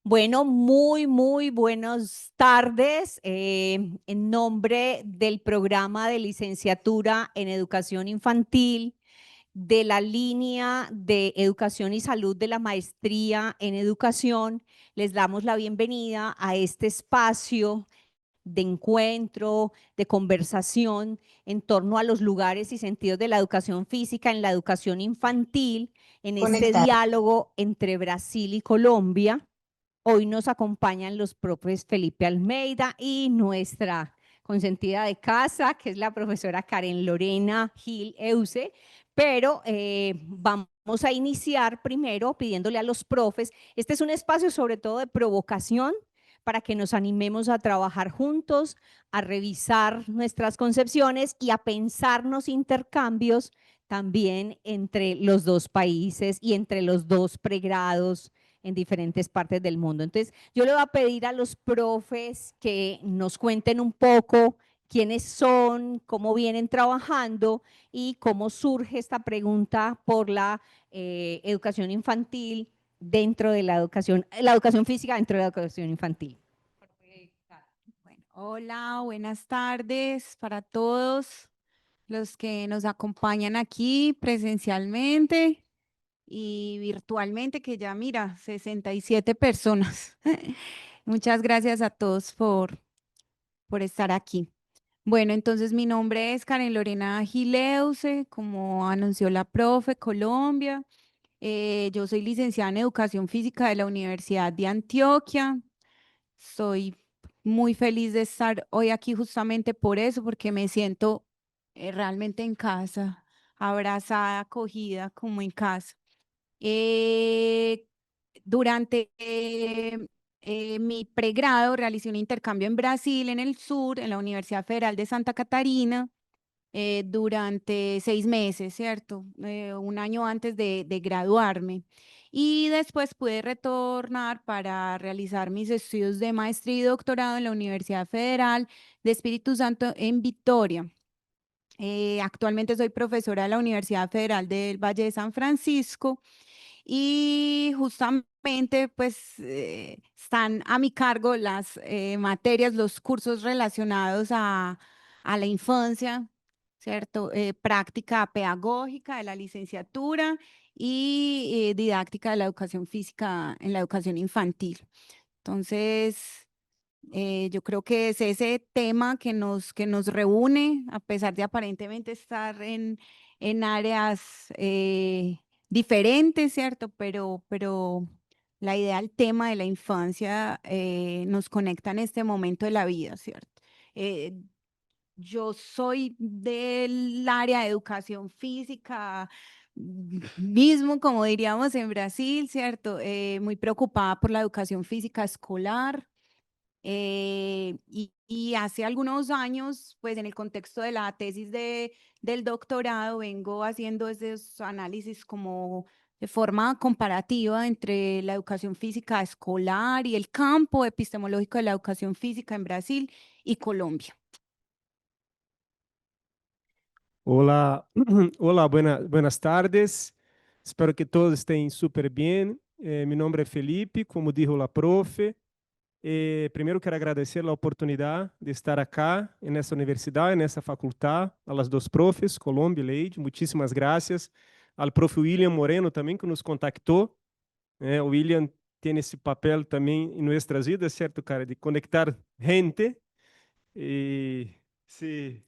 Bueno, muy buenas tardes. En nombre del programa de licenciatura en educación infantil, de la línea de educación y salud de la maestría en educación, les damos la bienvenida a este espacio de encuentro, de conversación en torno a los lugares y sentidos de la educación física en la educación infantil, en este Conectar. diálogo entre Brasil y Colombia. Hoy nos acompañan los profes Felipe Almeida y nuestra consentida de casa, que es la profesora Karen Lorena Gil Euse, pero vamos a iniciar primero pidiéndole a los profes, este es un espacio sobre todo de provocación para que nos animemos a trabajar juntos, a revisar nuestras concepciones y a pensarnos intercambios también entre los dos países y entre los dos pregrados en diferentes partes del mundo. Entonces, yo le voy a pedir a los profes que nos cuenten un poco quiénes son, cómo vienen trabajando y cómo surge esta pregunta por la educación infantil dentro de la educación física dentro de la educación infantil. Bueno, hola, buenas tardes para todos los que nos acompañan aquí presencialmente y virtualmente, que ya mira, 67 personas. Muchas gracias a todos por estar aquí. Bueno, entonces mi nombre es Karen Lorena Gileuse, como anunció la profe Colombia. Yo soy licenciada en Educación Física de la Universidad de Antioquia. Soy muy feliz de estar hoy aquí justamente por eso, porque me siento realmente en casa, abrazada, acogida como en casa. Eh, durante mi pregrado realicé un intercambio en Brasil, en el sur, en la Universidad Federal de Santa Catarina, durante 6 meses, ¿cierto? Un año antes de graduarme. Y después pude retornar para realizar mis estudios de maestría y doctorado en la Universidad Federal de Espíritu Santo en Victoria. Actualmente soy profesora de la Universidad Federal del Valle de San Francisco y justamente pues están a mi cargo las materias, los cursos relacionados a la infancia, ¿cierto? Práctica pedagógica de la licenciatura y didáctica de la educación física en la educación infantil. Entonces, yo creo que es ese tema que nos reúne, a pesar de aparentemente estar en áreas diferentes, ¿cierto? Pero la idea, el tema de la infancia nos conecta en este momento de la vida, ¿cierto? Eh, yo soy del área de educación física, mismo como diríamos en Brasil, ¿cierto? Muy preocupada por la educación física escolar. Y hace algunos años, pues en el contexto de la tesis del doctorado, vengo haciendo esos análisis como de forma comparativa entre la educación física escolar y el campo epistemológico de la educación física en Brasil y Colombia. Olá, olá, buenas tardes. Espero que todos estén súper bien. Mi nombre es Felipe, como dijo la profe. Primeiro quero agradecer a oportunidade de estar acá nessa universidade, nessa faculdade, a las dos profes, Colômbia e Leide. Muitíssimas graças. Ao prof. William Moreno também, que nos contactou. O William tem esse papel também em nossas vidas, certo, cara? De conectar gente. E se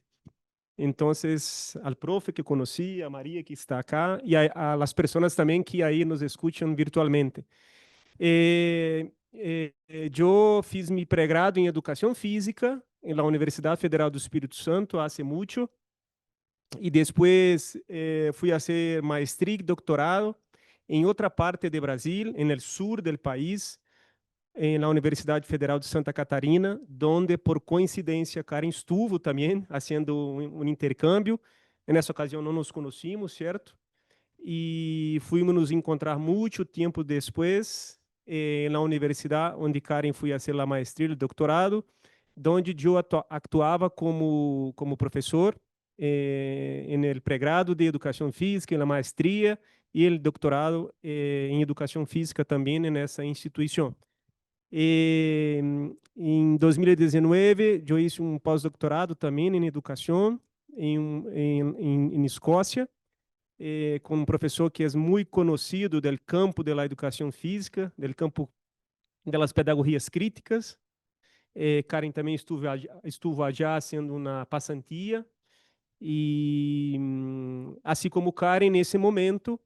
Entonces, al profe que conocí, a María que está acá y a las personas también que ahí nos escuchan virtualmente. Yo fiz mi pregrado en Educación Física en la Universidad Federal do Espírito Santo hace mucho y después fui a hacer maestría y doctorado en otra parte de Brasil, en el sur del país, em la Universidade Federal de Santa Catarina, donde por coincidência Karen estuvo também fazendo um intercâmbio. Nessa ocasião não nos conhecíamos, certo? E fomos nos encontrar muito tempo depois na universidade onde Karen foi a fazer a maestria e o doutorado, onde eu atuava como professor em el pregrado de Educação Física, na maestria e o doutorado em Educação Física também nessa instituição. Em 2019, eu fiz um pós-doutorado também em educação em Escócia, com um professor que é muito conhecido do campo da educação física, do campo das pedagogias críticas. Karen também estuve já sendo uma passantia. E, assim como Karen, nesse momento,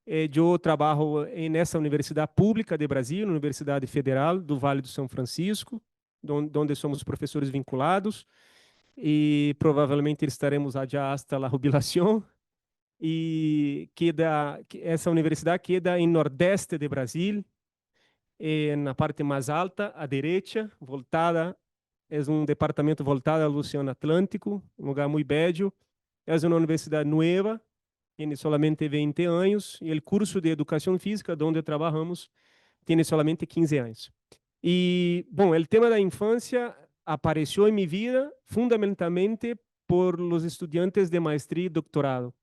eu trabalho nessa universidade pública de Brasil, Universidade Federal do Vale do São Francisco, onde somos professores vinculados, e provavelmente estaremos já hasta a jubilação. E essa universidade queda em nordeste de Brasil, na parte mais alta, à direita, voltada, é um departamento voltado ao Oceano Atlântico, um lugar muito bello. É uma universidade nova, tem solamente 20 anos, e o curso de Educação Física, onde trabalhamos, tem solamente 15 anos. E, bom, o tema da infância apareceu em minha vida fundamentalmente por os estudantes de maestria e doutorado,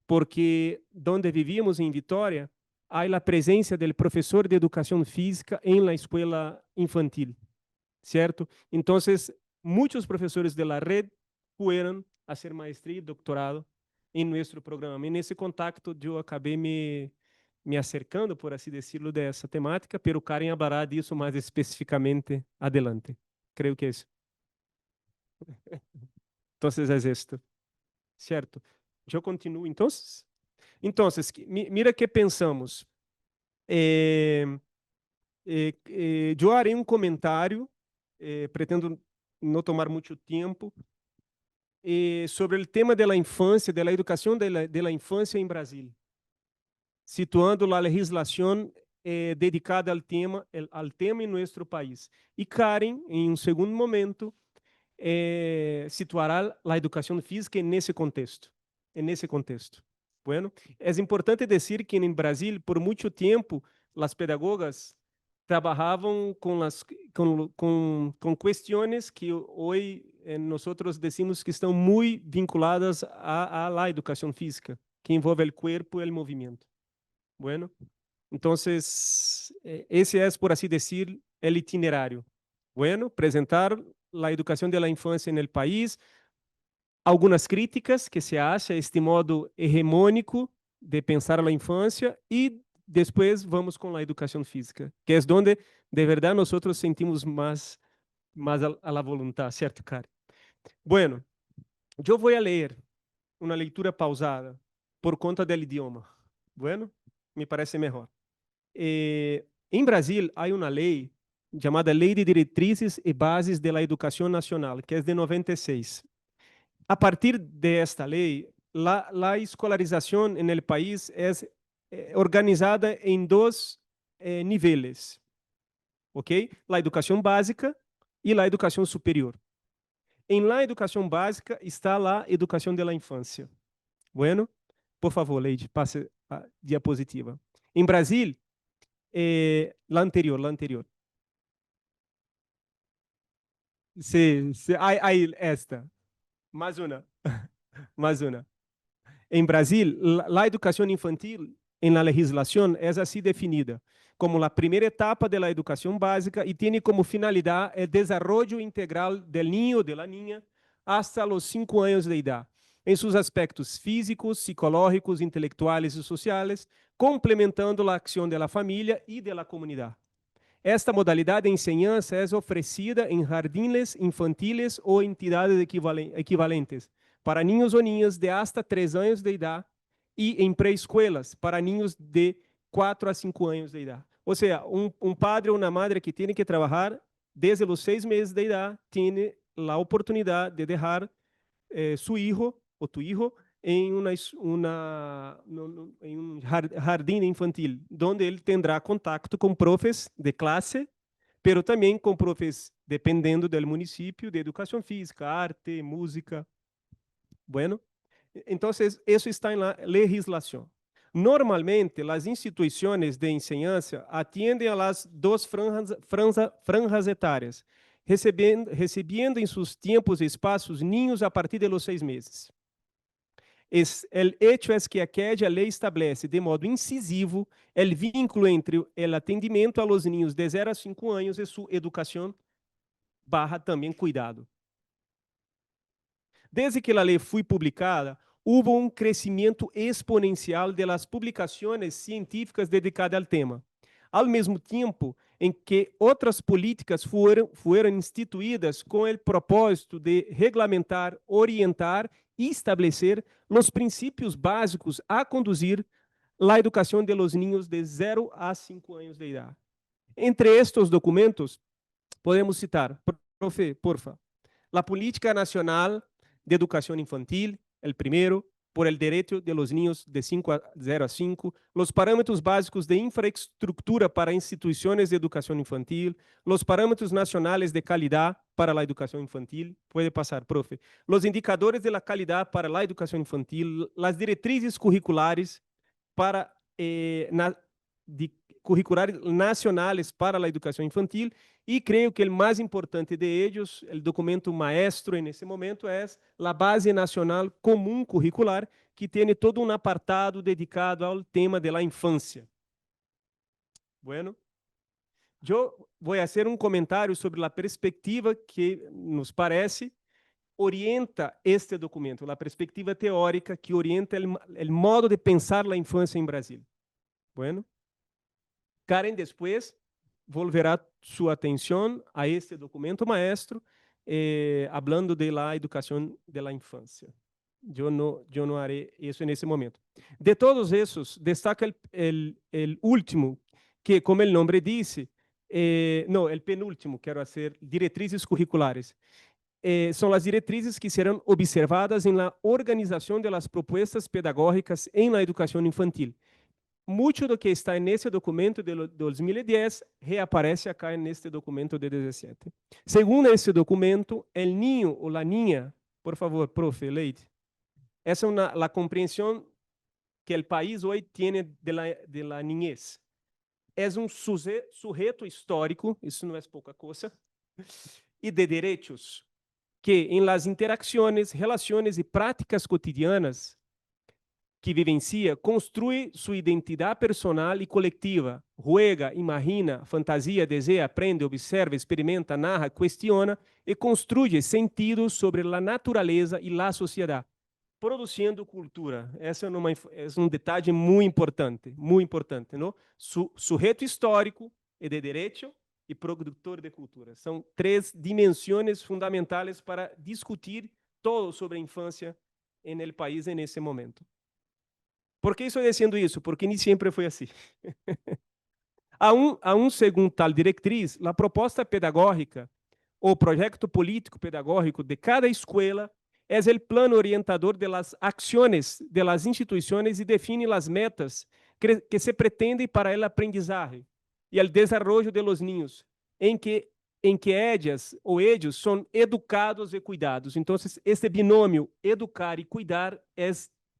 porque onde vivíamos em Vitória, há a presença do professor de Educação Física em la escola infantil, certo? Então, muitos professores da rede foram a ser maestria e doutorado em nosso programa. E nesse contato, eu acabei me acercando, por assim decirlo, dessa temática, pero Karen hablará disso mais especificamente adelante. Creio que é isso. Então, é isto, certo? Eu continuo, então. Então, mira que pensamos. Eu harei um comentário, pretendo não tomar muito tempo, sobre o tema da infância, da educação da infância em Brasil, situando a legislação dedicada ao tema em nosso país. E Karen, em um segundo momento, situará a educação física nesse contexto. Bueno, é importante dizer que em Brasil, por muito tempo, as pedagogas trabalhavam com questões que hoje nós decimos que estão muito vinculadas à la educação física, que envolve o corpo e o movimento. Bueno, então, esse é, por assim dizer, o itinerário. Bueno, apresentar a educação da infância no país, algumas críticas que se acha este modo hegemônico de pensar a infância e depois vamos com a educação física, que é onde de verdade nós sentimos mais a la voluntad, certo, Karen? Bueno, eu vou ler uma leitura pausada por conta do idioma. Bueno, me parece melhor. Em Brasil há uma lei chamada Lei de Diretrizes e Bases de la Educação Nacional, que é de 96. A partir desta lei, a escolarização no país é organizada em dois níveis, ok? A educação básica e a educação superior. Em la educação básica está a educação da infância. Bueno, por favor, Leide, passe a diapositiva. Em Brasil, la anterior. Sí, aí esta. Mais uma. Mais uma. Em Brasil, a educação infantil em la legislação é assim definida como a primeira etapa da educação básica e tem como finalidade o desenvolvimento integral do niño ou da niña hasta os 5 anos de idade, em seus aspectos físicos, psicológicos, intelectuais e sociais, complementando a ação da família e da comunidade. Esta modalidade de enseñanza é oferecida em jardines infantiles ou entidades equivalentes para niños ou niñas de hasta 3 anos de idade e em pré-escolas para niños de 4 a 5 anos de idade. Ou seja, um padre ou uma madre que tem que trabalhar desde os 6 meses de idade tem a oportunidade de deixar seu filho ou tu hijo em um jardim infantil, onde ele terá contato com profes de classe, pero também com profes, dependendo do município, de educação física, arte, música. Bueno, então, isso está na legislação. Normalmente, as instituições de enseñança atendem a las duas franjas etárias, recebendo em seus tempos e espaços niños a partir de los 6 meses. El hecho es que aquella lei estabelece de modo incisivo el vínculo entre el atendimiento a los niños de 0 a 5 años y su educación / también cuidado. Desde que a lei foi publicada, houve um crescimento exponencial das publicações científicas dedicadas ao tema, ao mesmo tempo em que outras políticas foram instituídas com o propósito de regulamentar, orientar e estabelecer os princípios básicos a conduzir a educação de los niños de 0 a 5 anos de idade. Entre estes documentos, podemos citar, profe, porfa, a Política Nacional de Educación Infantil, el primero, por el derecho de los niños de 0 a 5, los parámetros básicos de infraestructura para instituciones de educación infantil, los parámetros nacionales de calidad para la educación infantil, puede pasar, profe, los indicadores de la calidad para la educación infantil, las directrices curriculares para curriculares nacionales para a educação infantil, e creio que o mais importante de ellos, o documento maestro nesse momento, é a Base Nacional Comum Curricular, que tem todo um apartado dedicado ao tema de la infância. Bueno, eu vou fazer um comentário sobre a perspectiva que nos parece orienta este documento, a perspectiva teórica que orienta o modo de pensar a infância em Brasil. Bueno, Karen depois volverá sua atenção a este documento maestro, hablando de la educação de la infância. Eu não haré isso nesse momento. De todos esses, destaca el último, que, como o nome disse, não, el penúltimo, quero fazer, diretrizes curriculares. São as diretrizes que serão observadas em la organização de las propuestas pedagógicas em la educação infantil. Muito do que está nesse documento de 2010 reaparece acá neste documento de 2017. Segundo esse documento, el niño ou la niña, por favor, profe, Leite, essa é a compreensão que o país hoje tem de la niñez. É um sujeito histórico, isso não é pouca coisa, e de direitos que, em las interacções, relações e práticas cotidianas que vivencia, construye su identidad personal y colectiva, juega, imagina, fantasia, deseja, aprende, observa, experimenta, narra, cuestiona y construye sentidos sobre la naturaleza y la sociedad, produzindo cultura. Esse é um detalhe muito importante, não? Sujeito histórico e de direito e produtor de cultura. São 3 dimensões fundamentais para discutir todo sobre a infância no país nesse momento. Por que estou dizendo isso? Porque nem sempre foi assim. Segundo tal diretriz, a proposta pedagógica ou projeto político pedagógico de cada escola é o plano orientador de las ações de las instituições e define as metas que se pretendem para o aprendizagem e o desenvolvimento de los niños, em que ellas ou ellos são educados e cuidados. Então, este binômio educar e cuidar é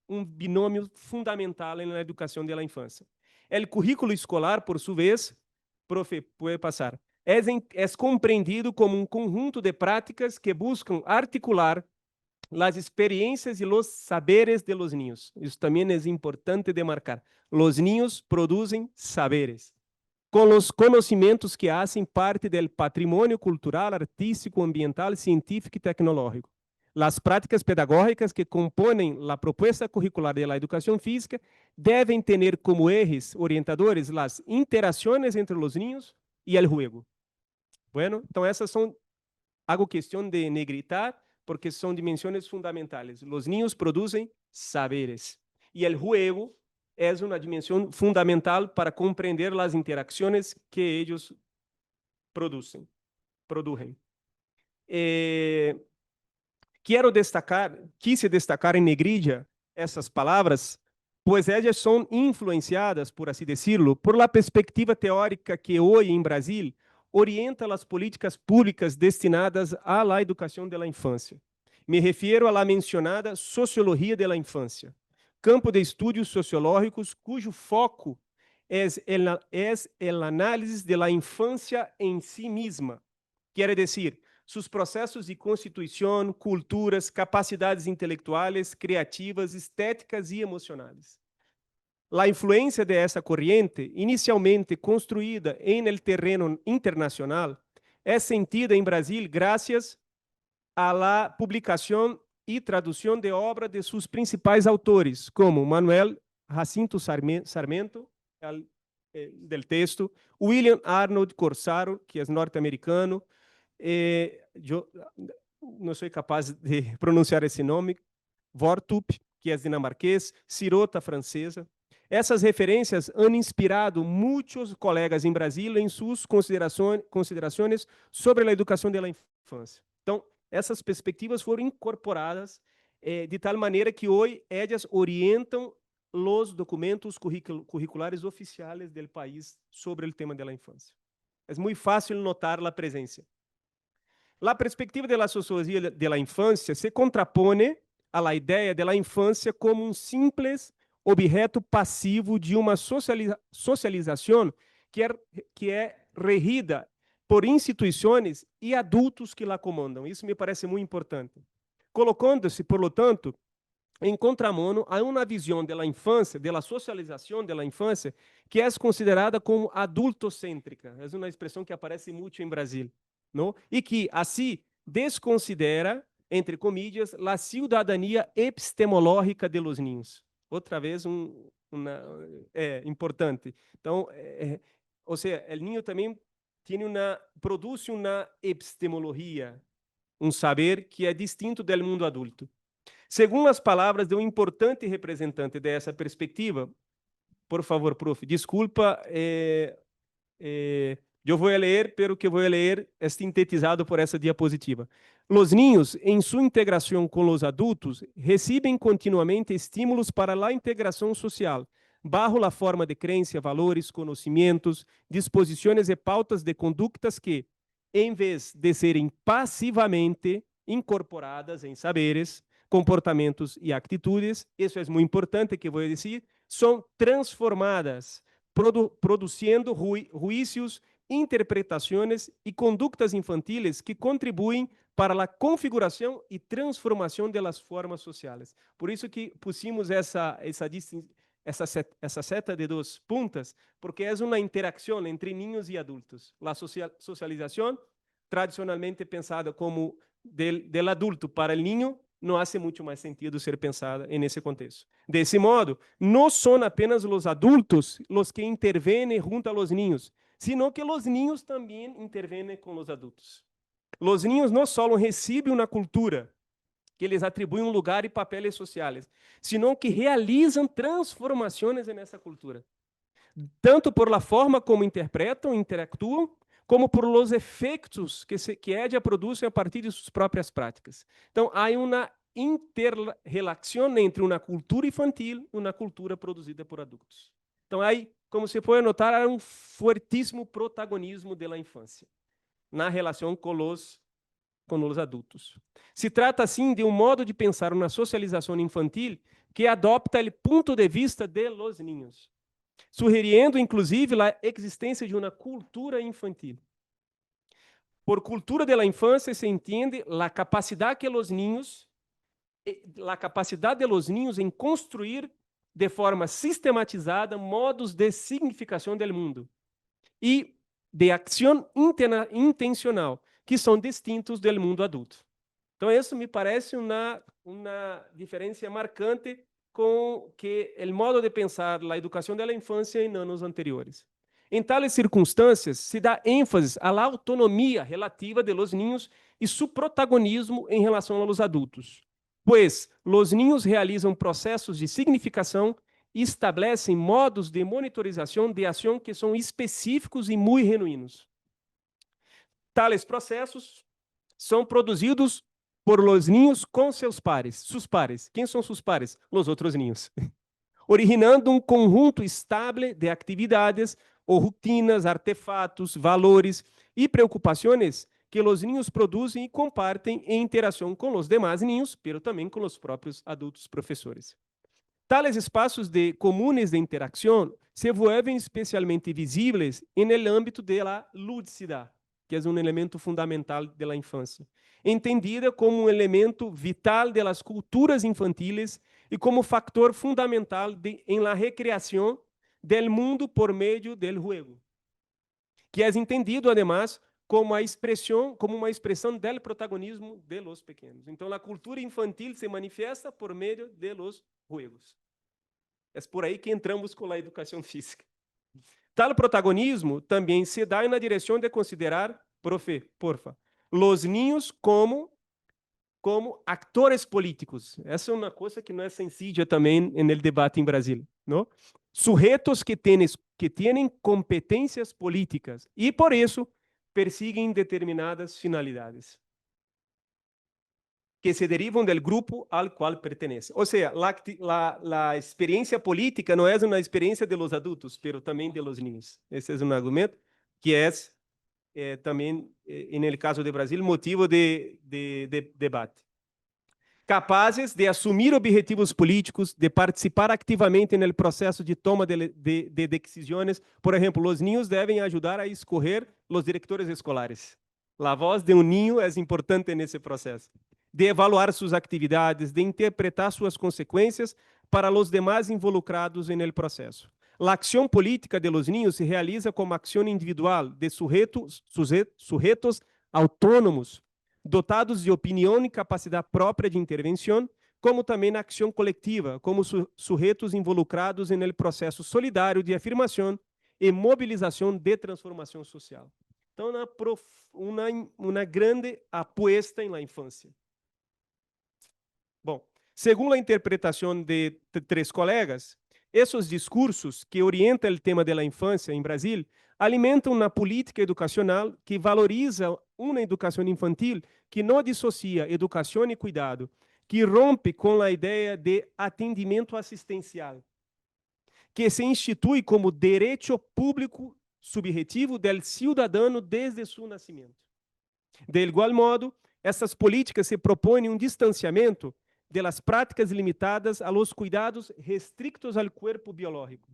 um binômio fundamental na educação da infância. O currículo escolar, por sua vez, profe, pode passar, é compreendido como um conjunto de práticas que buscam articular as experiências e os saberes de los niños. Isso também é importante de marcar. Los niños produzem saberes, com os conhecimentos que fazem parte do patrimônio cultural, artístico, ambiental, científico e tecnológico. As práticas pedagógicas que compõem a proposta curricular de la educação física devem ter como ejes orientadores as interações entre os niños e o juego. Bueno, então essas são, hago questão de negritar, porque são dimensões fundamentais. Os niños produzem saberes e o juego é uma dimensão fundamental para compreender as interações que eles produzem. Quise destacar em negrilla essas palavras, pois elas são influenciadas, por assim decirlo, por la perspectiva teórica que hoje em Brasil orienta as políticas públicas destinadas à la educação da infância. Me refiro à la mencionada sociologia da infância, campo de estudos sociológicos cujo foco é a análise da infância em si mesma, quer dizer, sus processos de constituição, culturas, capacidades intelectuais, criativas, estéticas e emocionais. A influência de essa corriente, inicialmente construída em el terreno internacional, é sentida em Brasil graças a la publicação e tradução de obras de seus principais autores, como Manuel Jacinto Sarmento, del texto, William Arnold Corsaro, que é norte-americano, eu não sou capaz de pronunciar esse nome, Vortup, que é dinamarquês, Sirota, francesa. Essas referências han inspirado muitos colegas em Brasil em suas considerações sobre a educação da infância. Então, essas perspectivas foram incorporadas de tal maneira que hoje elas orientam os documentos curriculares oficiais do país sobre o tema da infância. É muito fácil notar a presença. A perspectiva da sociologia da infância se contrapone à ideia da infância como um simples objeto passivo de uma socialização que é regida por instituições e adultos que la comandam. Isso me parece muito importante. Colocando-se, por lo tanto, em contramano a uma visão da infância, da socialização da infância, que é considerada como adultocêntrica. É uma expressão que aparece muito em Brasil, não? E que, assim, desconsidera, entre comillas, a cidadania epistemológica de los niños. Outra vez, importante. Então, ou seja, o niño também produz uma epistemologia, um saber que é distinto do mundo adulto. Segundo as palavras de um importante representante dessa perspectiva, por favor, prof, desculpa, eu vou ler, pero que vou ler é sintetizado por essa diapositiva. Os niños, em sua integração com os adultos, recebem continuamente estímulos para a integração social, bajo a forma de crença, valores, conhecimentos, disposições e pautas de conductas que, em vez de serem passivamente incorporadas em saberes, comportamentos e atitudes, isso é muito importante que vou dizer, são transformadas, produzindo juízos, interpretações e conductas infantiles que contribuem para a configuração e transformação das formas sociais. Por isso que pusimos essa seta de duas puntas, porque é uma interação entre niños e adultos. A socialização, tradicionalmente pensada como del adulto para o niño, não hace muito mais sentido ser pensada nesse contexto. Desse modo, não são apenas os adultos os que intervêm junto a los niños, sino que os niños também intervêm com os adultos. Os niños não só recebem uma cultura que lhes atribui um lugar e papéis sociais, sino que realizam transformações nessa cultura, tanto por la forma como interpretam e interactuam, como por los efeitos que ella produzem a partir de suas próprias práticas. Então, há uma interrelação entre uma cultura infantil e uma cultura produzida por adultos. Então, aí, como se pode notar, há um fortíssimo protagonismo da infância na relação com os adultos. Se trata, assim, de um modo de pensar uma socialização infantil que adopta o ponto de vista de los niños, sugerindo, inclusive, a existência de uma cultura infantil. Por cultura da infância se entende a capacidade de los niños em construir de forma sistematizada modos de significação do mundo e de ação intencional, que são distintos do mundo adulto. Então, isso me parece uma diferença marcante com que o modo de pensar a educação da infância em anos anteriores. Em tales circunstâncias, se dá ênfase à autonomia relativa de los niños e seu protagonismo em relação aos adultos, pois los niños realizam processos de significação e estabelecem modos de monitorização de ação que são específicos e muito genuínos. Tales processos são produzidos por los niños com seus pares. Quem são seus pares? Os outros niños. Originando um conjunto estável de atividades ou rotinas, artefatos, valores e preocupações que os niños produzem e compartem em interação com os demais niños, mas também com os próprios adultos professores. Tales espaços comunes de interação se vuelven especialmente visíveis no âmbito da ludicidade. que é um elemento fundamental da infância, entendida como um elemento vital das culturas infantiles e como fator fundamental em la recreação del mundo por meio del juego, que é entendido, además, como uma expressão del protagonismo de los pequenos. Então, a cultura infantil se manifesta por meio de los juegos. É por aí que entramos com a educação física. Tal protagonismo também se dá na direção de considerar, profe, porfa, los niños como actores políticos. Essa é uma coisa que não é sencilla também no debate em Brasil, não? Sujetos que têm competências políticas e, por isso, persiguen determinadas finalidades que se derivam do grupo al qual pertenece. Ou seja, a experiência política não é uma experiência de los adultos, mas também de los niños. Esse é um argumento que é também, no caso do Brasil, motivo de debate. Capazes de assumir objetivos políticos, de participar ativamente no processo de toma de decisões. Por exemplo, os niños devem ajudar a escolher os diretores escolares. A voz de um niño é importante nesse processo. De evaluar suas atividades, de interpretar suas consequências para os demais involucrados no processo. A ação política de los niños se realiza como ação individual de sujetos autônomos, dotados de opinião e capacidade própria de intervenção, como também na ação coletiva, como sujeitos involucrados no processo solidário de afirmação e mobilização de transformação social. Então, uma grande aposta em la infância. Bom, segundo a interpretação de três colegas, esses discursos que orientam o tema da infância em Brasil alimentam uma política educacional que valoriza uma educação infantil que não dissocia educação e cuidado, que rompe com a ideia de atendimento assistencial, que se institui como direito público subjetivo del cidadão desde seu nascimento. De igual modo, essas políticas se propõem um distanciamento de las práticas limitadas a los cuidados restrictos al cuerpo biológico,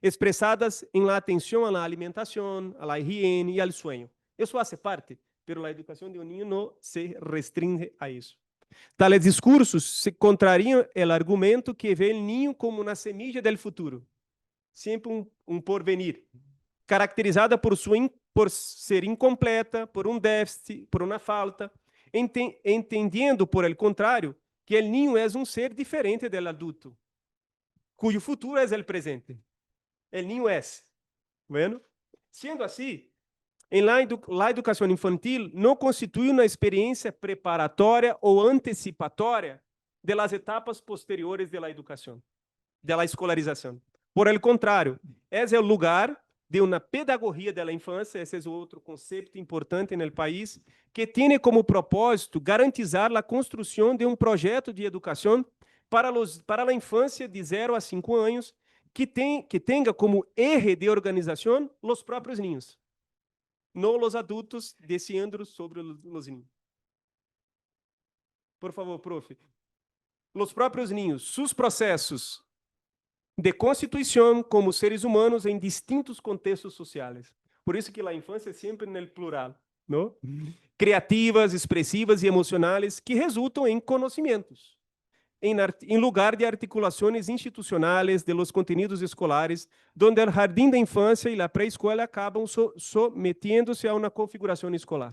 expressadas en la atención a la alimentación, a la higiene y al sueño. Eso hace parte, pero la educación de un niño no se restringe a eso. Tales discursos se contrariam el argumento que ve el niño como una semilla del futuro, sempre un porvenir, caracterizada por ser incompleta, por um déficit, por uma falta, entendendo, por el contrário, que el niño é um ser diferente del adulto, cuyo futuro é el presente. El niño é. Bueno? Sendo assim, la educação infantil não constitui uma experiência preparatória ou antecipatória de las etapas posteriores de la educação, de la escolarização. Por el contrário, é o lugar de uma pedagogia da infância, esse é outro conceito importante no país, que tem como propósito garantizar a construção de um projeto de educação para a infância de 0 a 5 anos, que tenha como eje de organização os próprios niños, não os adultos decidindo sobre os niños. Por favor, profe. Os próprios niños, seus processos de constituição como seres humanos em distintos contextos sociais. Por isso que a infância é sempre no plural, não? Criativas, expressivas e emocionais que resultam em conhecimentos, em lugar de articulações institucionais de los contenidos escolares, donde o jardim da infância e a pré-escola acabam sometiendo-se a uma configuração escolar.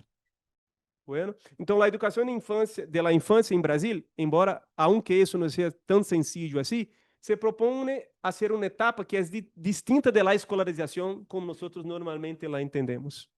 Bueno, então a educação de la infância em Brasil, embora aunque isso não seja tão sencillo assim, se propõe a ser uma etapa que é distinta da escolarização como nós normalmente la entendemos.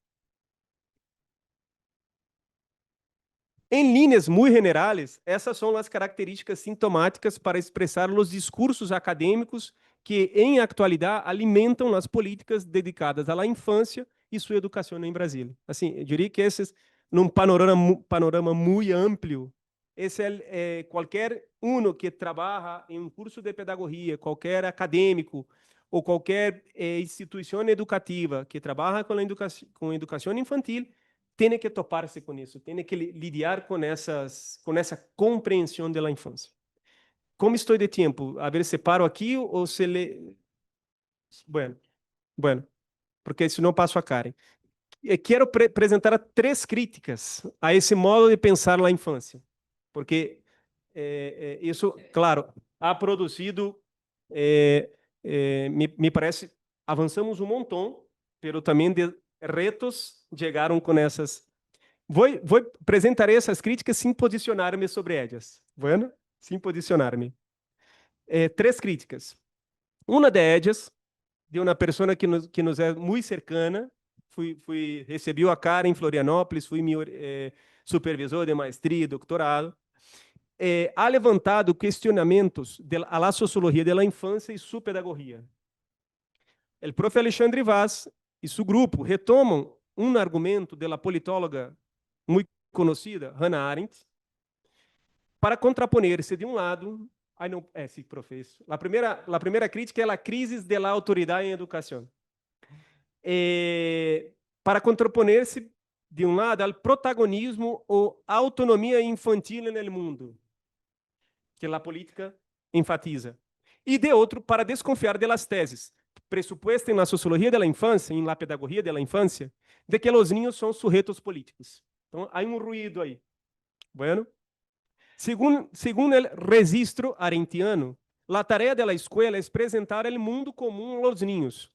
Em linhas muito generais, essas são as características sintomáticas para expressar os discursos acadêmicos que, em atualidade, alimentam as políticas dedicadas à infância e sua educação em Brasília. Assim, eu diria que esse, num panorama muito amplo, esse é qualquer que trabalha em um curso de pedagogia, qualquer acadêmico ou qualquer instituição educativa que trabalha com educação infantil, tem que topar-se com isso, tem que lidiar com essa compreensão da infância. Como estou de tempo? A ver se paro aqui ou se le... Bueno, porque senão passo a Karen. quero apresentar 3 críticas a esse modo de pensar na infância, porque isso, claro, ha produzido, me parece, avançamos um montão, mas também de retos chegaram com essas. Vou apresentar essas críticas sem posicionar-me sobre elas, bueno? Sem posicionar-me. 3 críticas. Uma de elas, de uma pessoa que nos é muito cercana, recebi a cara em Florianópolis, fui meu supervisor de maestria e doutorado, ha levantado questionamentos à la sociologia da infância e sua pedagogia. O prof. Alexandre Vaz e seu grupo retomam um argumento da politóloga muito conhecida, Hannah Arendt, para contraponer-se, de um lado, sí, professor. A primeira crítica é a crise da autoridade em educação. Para contraponer-se, de um lado, ao protagonismo ou autonomia infantil no mundo, que a política enfatiza. E, de outro, para desconfiar das teses pressupostas na sociologia da infância, na pedagogia da infância, de que os niños são sujeitos políticos. Então, há um ruído aí. Bueno, según o registro arendtiano, a tarefa da escola é apresentar o mundo comum aos niños,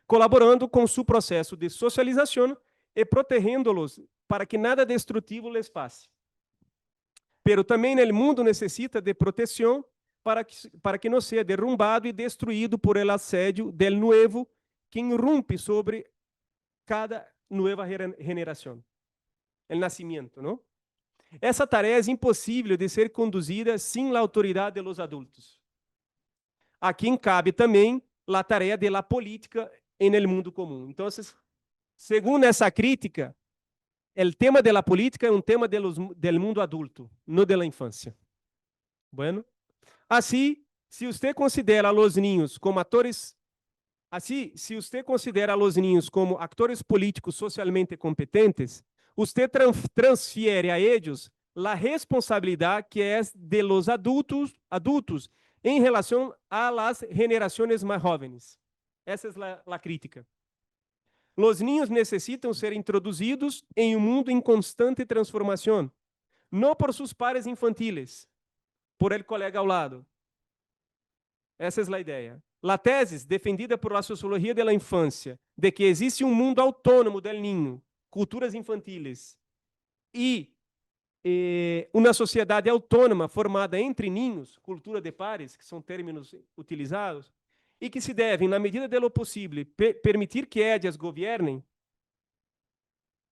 colaborando com seu processo de socialização e protegendo-los para que nada destrutivo les passe. Pero também o mundo necessita de proteção para que não seja derrumbado e destruído por el assédio del nuevo que irrumpe sobre cada nova geração. O nascimento, não? Essa tarefa é impossível de ser conduzida sem a autoridade dos adultos. A quem cabe também a tarefa da política no mundo comum. Então, segundo essa crítica, o tema da política é um tema do mundo adulto, não da infância. Bueno, assim, se você considera os niños como atores, atores políticos socialmente competentes, você transfere a eles a responsabilidade que é de los adultos em relação a las generações mais jovens. Essa é a crítica. Os niños necessitam ser introduzidos em um mundo em constante transformação, não por seus pares infantiles, por el colega ao lado. Essa é a ideia. A tese defendida por a sociologia da infância, de que existe um mundo autônomo del niño, culturas infantiles, e uma sociedade autônoma formada entre ninhos, cultura de pares, que são términos utilizados, e que se devem, na medida de lo possível, permitir que elas governem,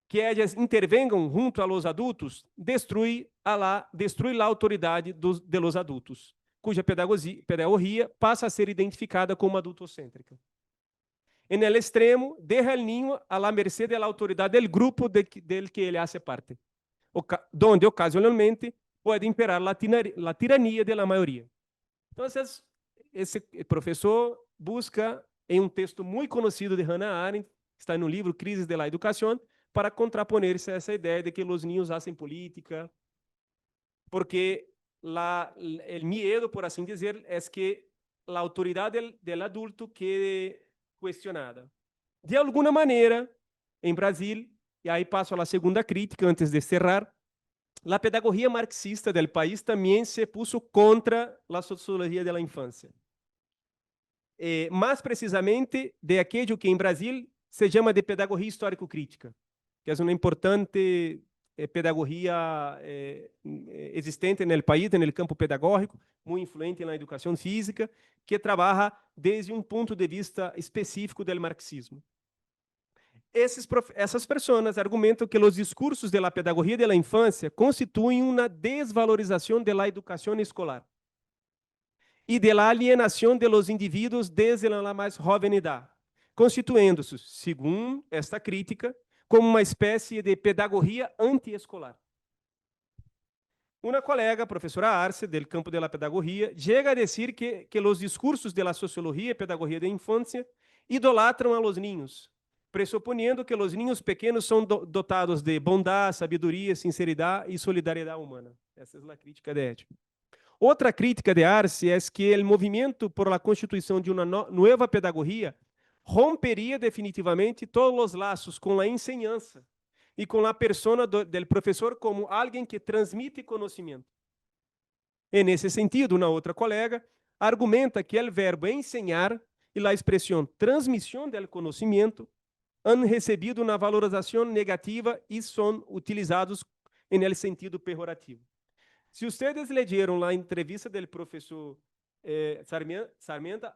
que elas intervenham junto a los adultos, destrui a autoridade de los adultos, cuja pedagogia passa a ser identificada como adultocêntrica. En el extremo, deja el niño a la merced de la autoridad del grupo del que ele hace parte, donde ocasionalmente pode imperar la tiranía de la mayoría. Entonces, esse professor busca, em um texto muito conhecido de Hannah Arendt, está no livro Crises de la Educación, para contraponer-se a essa ideia de que os niños hacen política, porque o medo, por assim dizer, é que a autoridade del adulto quede questionada. De alguma maneira, em Brasil, e aí passo à segunda crítica antes de cerrar, a pedagogia marxista do país também se puso contra a sociologia da infância. Mais precisamente, de aquilo que em Brasil se chama de pedagogia histórico-crítica, que é uma importante pedagogia existente no país, no campo pedagógico, muito influente na educação física, que trabalha desde um ponto de vista específico do marxismo. Essas pessoas argumentam que os discursos da pedagogia da infância constituem uma desvalorização da educação escolar e da alienação de los indivíduos desde a mais jovem idade, constituindo-se, segundo esta crítica, como uma espécie de pedagogia anti-escolar. Uma colega, professora Arce, do campo da pedagogia, chega a dizer que os discursos da sociologia e pedagogia da infância idolatram a los niños, pressuponiendo que os niños pequenos são dotados de bondade, sabedoria, sinceridade e solidariedade humana. Essa é a crítica de Edge. Outra crítica de Arce é que o movimento por la constituição de uma nova pedagogia romperia definitivamente todos os laços com a enseñança e com a persona do professor como alguém que transmite conhecimento. E nesse sentido, uma outra colega argumenta que o verbo enseñar e a expressão transmissão del conhecimento han recebido uma valorização negativa e são utilizados em el sentido pejorativo. Se ustedes leyeron a entrevista do professor Sarmiento,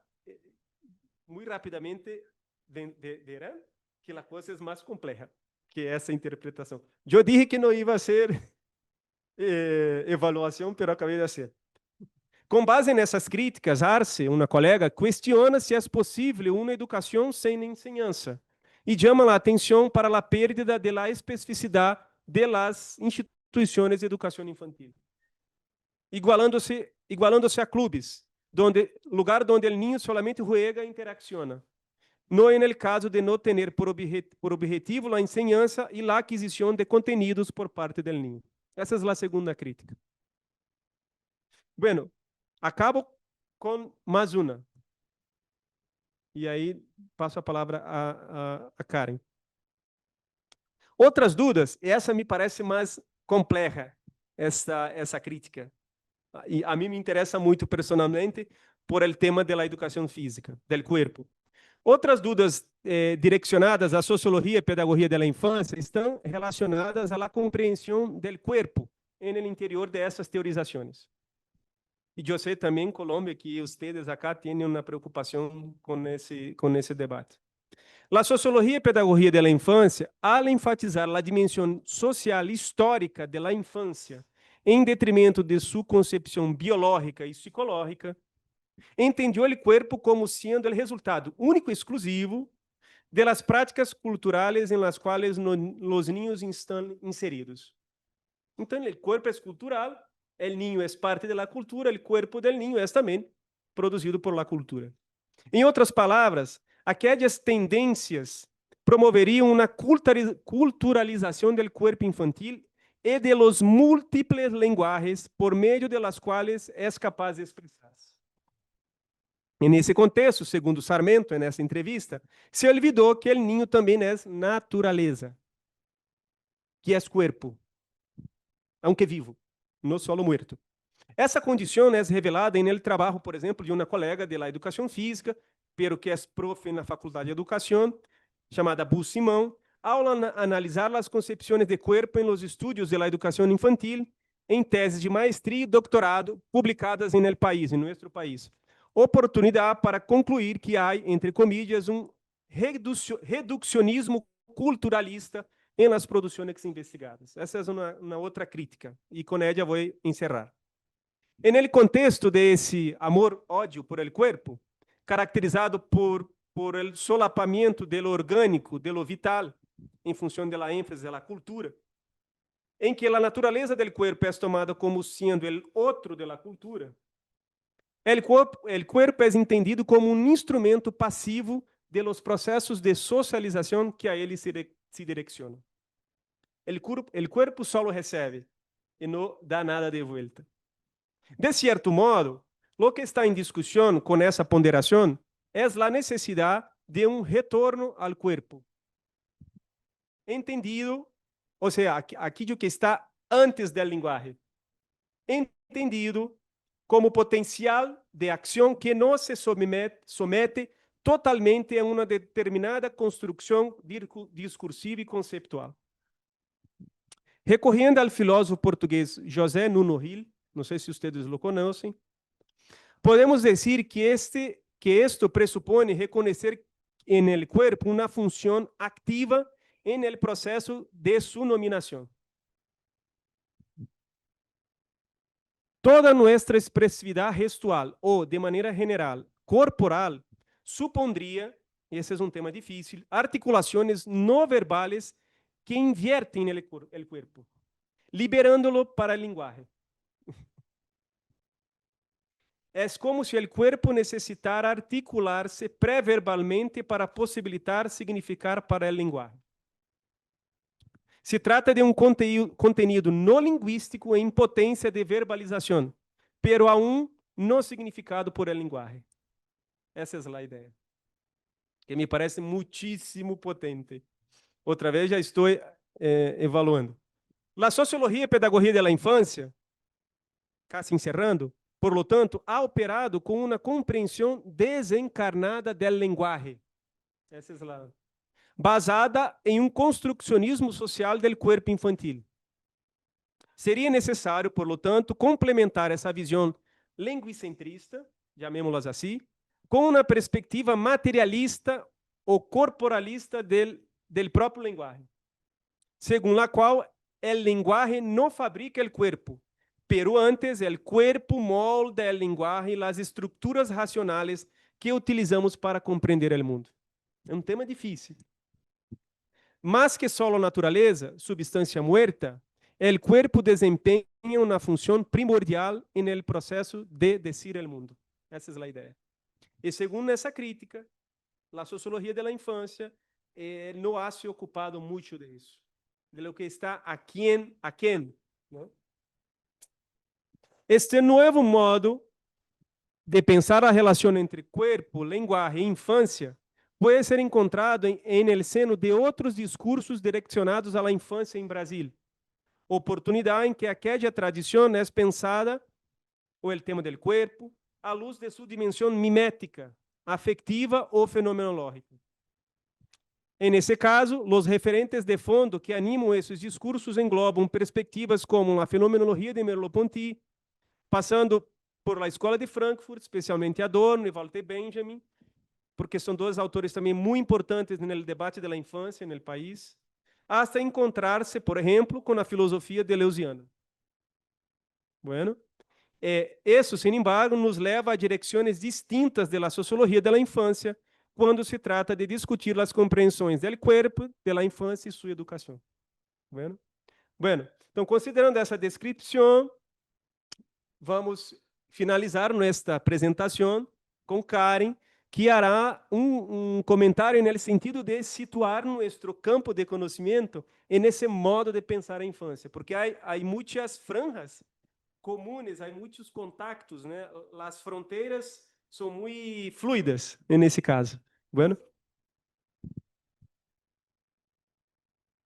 muito rapidamente verán que a coisa é mais complexa que essa interpretação. Eu dije que não ia ser evaluação, mas acabei de fazer. Com base nessas críticas, Arce, uma colega, questiona se é possível uma educação sem enseñança e chama a atenção para a pérdida da especificidade das instituições de educação infantil, igualando-se a clubes, lugar onde o niño solamente juega e interacciona, no en el caso de não ter por objetivo a enseñanza e a aquisição de contenidos por parte del niño. Essa é a segunda crítica. Bueno, acabo com mais uma. E aí passo a palavra a Karen. Outras dúvidas, essa me parece mais complexa, essa crítica. E a mim me interessa muito personalmente por el tema da educação física, del cuerpo. Outras dúvidas direcionadas à sociologia e pedagogia da infância estão relacionadas à compreensão del cuerpo en el interior de essas teorizações. E eu sei também, Colômbia, que vocês acá têm uma preocupação com esse debate. A sociologia e pedagogia da infância, ao enfatizar a dimensão social histórica da infância, em detrimento de sua concepção biológica e psicológica, entendeu o corpo como sendo o resultado único e exclusivo de las práticas culturais em las quais os niños estão inseridos. Então, o corpo é cultural, o niño é parte da cultura, o corpo del niño é também produzido por la cultura. Em outras palavras, aquelas tendências promoveriam uma culturalização do corpo infantil e de los múltiples lenguajes por meio de las quais é capaz de expressar-se. E nesse contexto, segundo Sarmiento, nessa entrevista, se olvidou que o niño também é natureza, que é corpo, aunque vivo, não só muerto. Essa condição é revelada em el trabalho, por exemplo, de uma colega de la educação física, pero que é profe na Faculdade de Educação, chamada Bu Simão, ao analisar as concepções de corpo em los estudos de la educação infantil, em teses de maestria e doutorado publicadas em el país, em nosso país. Oportunidade para concluir que há, entre comillas, reducionismo culturalista em las produções investigadas. Essa é uma outra crítica, e com ela vou encerrar. En el contexto desse amor-ódio por el cuerpo, caracterizado por el solapamiento de lo orgânico, de lo vital, em função da ênfase da cultura, em que a natureza del cuerpo é tomada como sendo el outro de la cultura, el cuerpo é entendido como um instrumento passivo de los processos de socialização que a ele se direcionam. El cuerpo só recebe e não dá nada de vuelta. De certo modo, lo que está em discussão com essa ponderação é a necessidade de um retorno ao cuerpo. Entendido, ou seja, aquilo que está antes da linguagem. Entendido como potencial de ação que não se somete totalmente a uma determinada construção discursiva e conceptual. Recorrendo ao filósofo português José Nuno Gil, não sei se vocês lo conhecem, podemos dizer que esto pressupõe reconhecer en el cuerpo uma função activa en el processo de sua nominação. Toda nuestra expressividade gestual ou, de maneira general, corporal, supondría, esse é um tema difícil, articulações não verbales que invierten el cuerpo, liberándolo para a linguagem. É como se o cuerpo necessitara articular-se pré-verbalmente para possibilitar significar para a linguagem. Se trata de um contenido não linguístico em potência de verbalização, pero aún não significado por a linguagem. Essa é a ideia. que me parece muchísimo potente. Outra vez já estou evaluando. A Sociologia e Pedagogia da Infância, casi encerrando, por lo tanto, ha operado com uma compreensão desencarnada del lenguaje. Essa é a basada em um construcionismo social del corpo infantil. Seria necessário, por lo tanto, complementar essa visão linguicentrista, chamémoslas assim, com uma perspectiva materialista ou corporalista del próprio lenguaje, segundo a qual o lenguaje não fabrica o corpo, pero antes o corpo molda o lenguaje e as estruturas racionais que utilizamos para compreender o mundo. É um tema difícil. Mas que solo natureza, substância muerta, o corpo desempenha uma função primordial no processo de decir el mundo. Essa é a ideia. E segundo essa crítica, a sociologia da infância não ha se ocupado muito disso, de lo que está a quem, ¿no? Este novo modo de pensar a relação entre corpo, linguagem e infância pode ser encontrado em el seno de outros discursos direcionados à infância em Brasil. Oportunidade em que aquela tradição é pensada, ou o tema do corpo, à luz de sua dimensão mimética, afectiva ou fenomenológica. Nesse caso, os referentes de fundo que animam esses discursos englobam perspectivas como a fenomenologia de Merleau-Ponty, passando por la Escola de Frankfurt, especialmente Adorno e Walter Benjamin, porque são dois autores também muito importantes no debate da infância no país, hasta encontrar-se, por exemplo, com a filosofia deleuziana. Bueno, isso, sin embargo, nos leva a direções distintas da sociologia da infância quando se trata de discutir as compreensões do corpo, da infância e sua educação. Bueno, então, considerando essa descrição, vamos finalizar nossa apresentação com Karen, que hará um comentário no sentido de situar nosso campo de conhecimento nesse modo de pensar a infância, porque há muitas franjas comunes, há muitos contactos, né? As fronteiras são muito fluidas nesse caso. Bueno.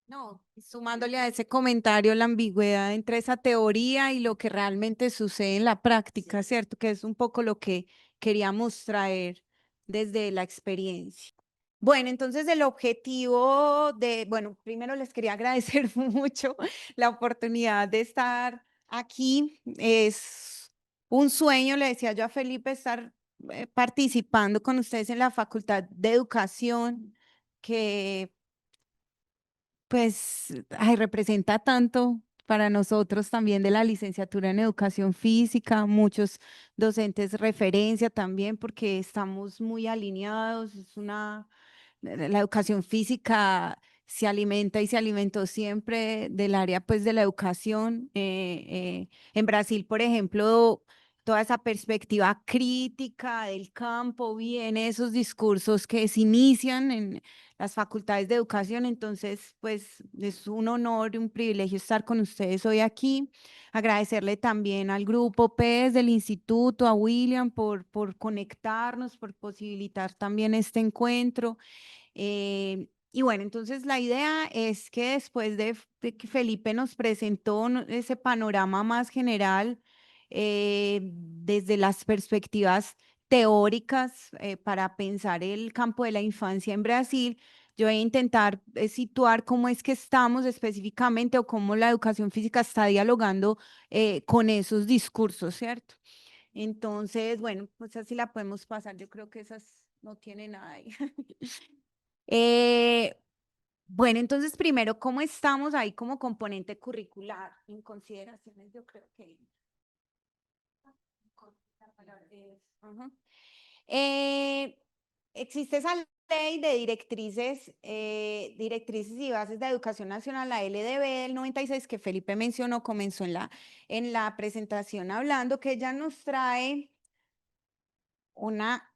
No, sumándole a ese comentario la ambigüedad entre esa teoría y lo que realmente sucede en la práctica, ¿cierto? Que es un poco lo que queríamos traer desde la experiencia. Bueno, entonces el objetivo bueno, primero les quería agradecer mucho la oportunidad de estar aquí. Es un sueño, le decía yo a Felipe, estar participando con ustedes en la Facultad de Educación, que pues representa tanto para nosotros también de la licenciatura en Educación Física, muchos docentes referencia también porque estamos muy alineados, la educación física se alimenta y se alimentó siempre del área pues de la educación. En Brasil, por ejemplo, toda esa perspectiva crítica del campo, viene esos discursos que se inician en las facultades de educación, entonces pues es un honor y un privilegio estar con ustedes hoy aquí. Agradecerle también al grupo PES del instituto, a William por conectarnos, por posibilitar también este encuentro. Y bueno, entonces la idea es que después de que Felipe nos presentó ese panorama más general desde las perspectivas teóricas para pensar el campo de la infancia en Brasil, yo voy a intentar situar cómo es que estamos específicamente o cómo la educación física está dialogando con esos discursos, ¿cierto? Entonces, bueno, pues así la podemos pasar. Yo creo que esas no tienen nada ahí. Bueno, entonces primero, ¿cómo estamos ahí como componente curricular? En consideraciones, yo creo que... Existe esa ley de directrices y bases de educación nacional, la LDB del 96, que Felipe mencionó, comenzó en la presentación hablando, que ella nos trae una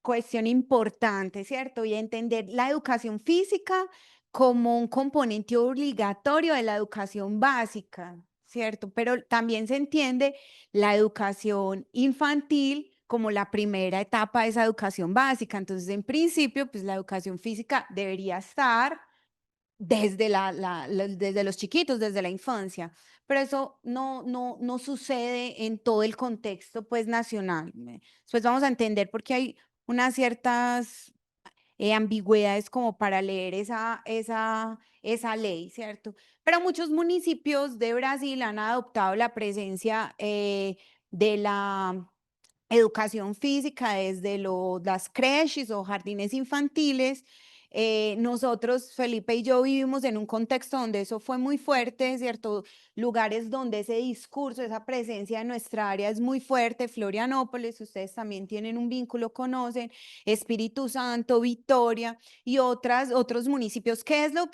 cuestión importante, ¿cierto? Y entender la educación física como un componente obligatorio de la educación básica, ¿cierto? Pero también se entiende la educación infantil como la primera etapa de esa educación básica. Entonces, en principio, pues la educación física debería estar desde, desde los chiquitos, desde la infancia, pero eso no sucede en todo el contexto pues nacional. Después vamos a entender por qué hay unas ciertas ambigüedades como para leer esa ley, ¿cierto? Pero muchos municipios de Brasil han adoptado la presencia de la educación física desde las creches o jardines infantiles. Nosotros, Felipe y yo, vivimos en un contexto donde eso fue muy fuerte, ¿cierto? Lugares donde ese discurso, esa presencia de nuestra área es muy fuerte. Florianópolis, ustedes también tienen un vínculo, conocen, Espíritu Santo, Victoria y otros municipios. ¿Qué es lo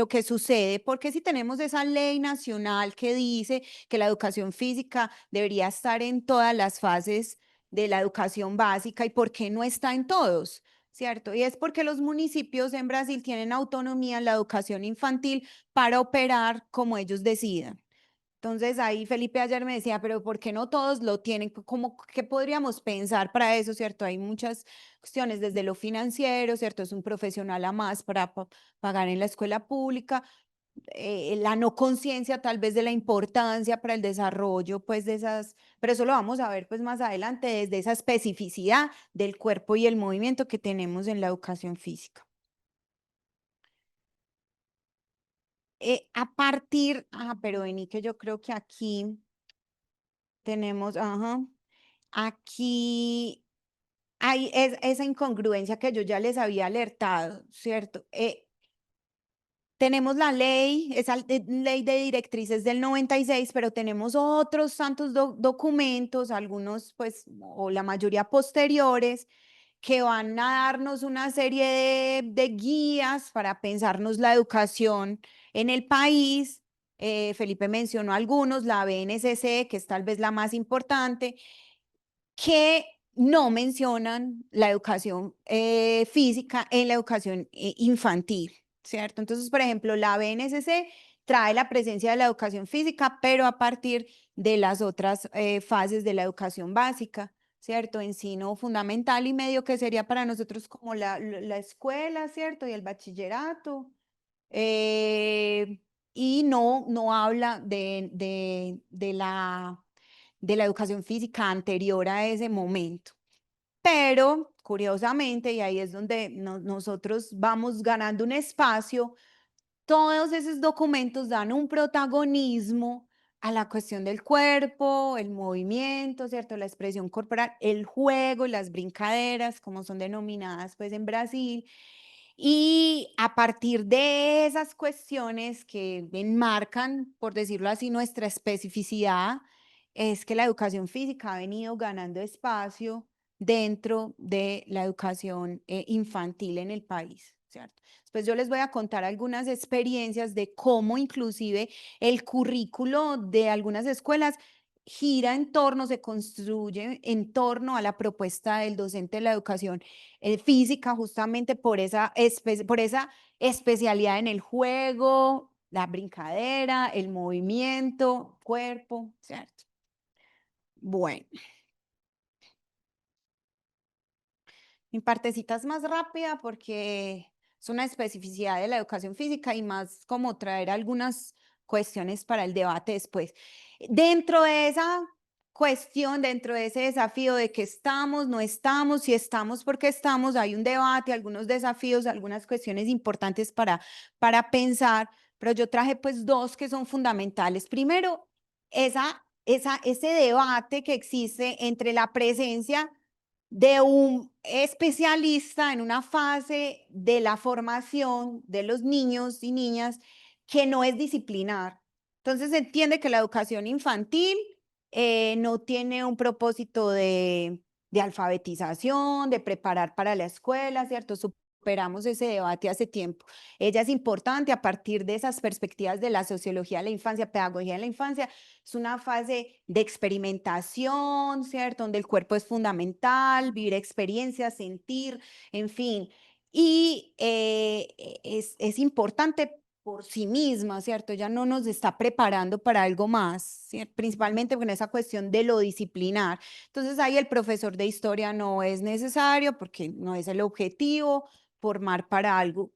que sucede? Porque si tenemos esa ley nacional que dice que la educación física debería estar en todas las fases de la educación básica, y por qué no está en todos, ¿cierto? Y es porque los municipios en Brasil tienen autonomía en la educación infantil para operar como ellos decidan. Entonces ahí Felipe ayer me decía, pero ¿por qué no todos lo tienen? ¿Qué podríamos pensar para eso, cierto? Hay muchas cuestiones desde lo financiero, cierto, es un profesional a más para pagar en la escuela pública, la no conciencia tal vez de la importancia para el desarrollo, pues de esas, pero eso lo vamos a ver pues más adelante desde esa especificidad del cuerpo y el movimiento que tenemos en la educación física. Pero vení que yo creo que aquí tenemos, aquí hay esa incongruencia que yo ya les había alertado, ¿cierto? Tenemos la ley, esa ley de directrices del 96, pero tenemos otros tantos documentos, algunos pues, o la mayoría posteriores, que van a darnos una serie de guías para pensarnos la educación en el país. Felipe mencionó algunos, la BNCC, que es tal vez la más importante, que no mencionan la educación física en la educación infantil, ¿cierto? Entonces, por ejemplo, la BNCC trae la presencia de la educación física, pero a partir de las otras fases de la educación básica, ¿cierto? Ensino fundamental y medio, que sería para nosotros como la escuela, ¿cierto? Y el bachillerato. Y no habla de la educación física anterior a ese momento. Pero, curiosamente, y ahí es donde nosotros vamos ganando un espacio, todos esos documentos dan un protagonismo a la cuestión del cuerpo, el movimiento, ¿cierto? La expresión corporal, el juego, las brincaderas, como son denominadas pues en Brasil. Y a partir de esas cuestiones que enmarcan, por decirlo así, nuestra especificidad, es que la educación física ha venido ganando espacio dentro de la educación infantil en el país, ¿cierto? Después yo les voy a contar algunas experiencias de cómo inclusive el currículo de algunas escuelas gira en torno, se construye en torno a la propuesta del docente de la educación física, justamente por esa especialidad en el juego, la brincadera, el movimiento, cuerpo, ¿cierto? Bueno, mi partecita es más rápida porque es una especificidad de la educación física y más como traer algunas cuestiones para el debate después. Dentro de esa cuestión, dentro de ese desafío de que estamos, no estamos, si estamos, porque estamos, hay un debate, algunos desafíos, algunas cuestiones importantes para pensar, pero yo traje pues dos que son fundamentales. Primero, ese debate que existe entre la presencia de un especialista en una fase de la formación de los niños y niñas que no es disciplinar. Entonces se entiende que la educación infantil no tiene un propósito de alfabetización, de preparar para la escuela, ¿cierto? Superamos ese debate hace tiempo. Ella es importante a partir de esas perspectivas de la sociología de la infancia, pedagogía de la infancia. Es una fase de experimentación, ¿cierto? Donde el cuerpo es fundamental, vivir experiencias, sentir, en fin. Y es importante por sí misma, ¿cierto? Ella no nos está preparando para algo más, ¿cierto? Principalmente con esa cuestión de lo disciplinar. Entonces ahí el profesor de historia no es necesario porque no es el objetivo formar para algo.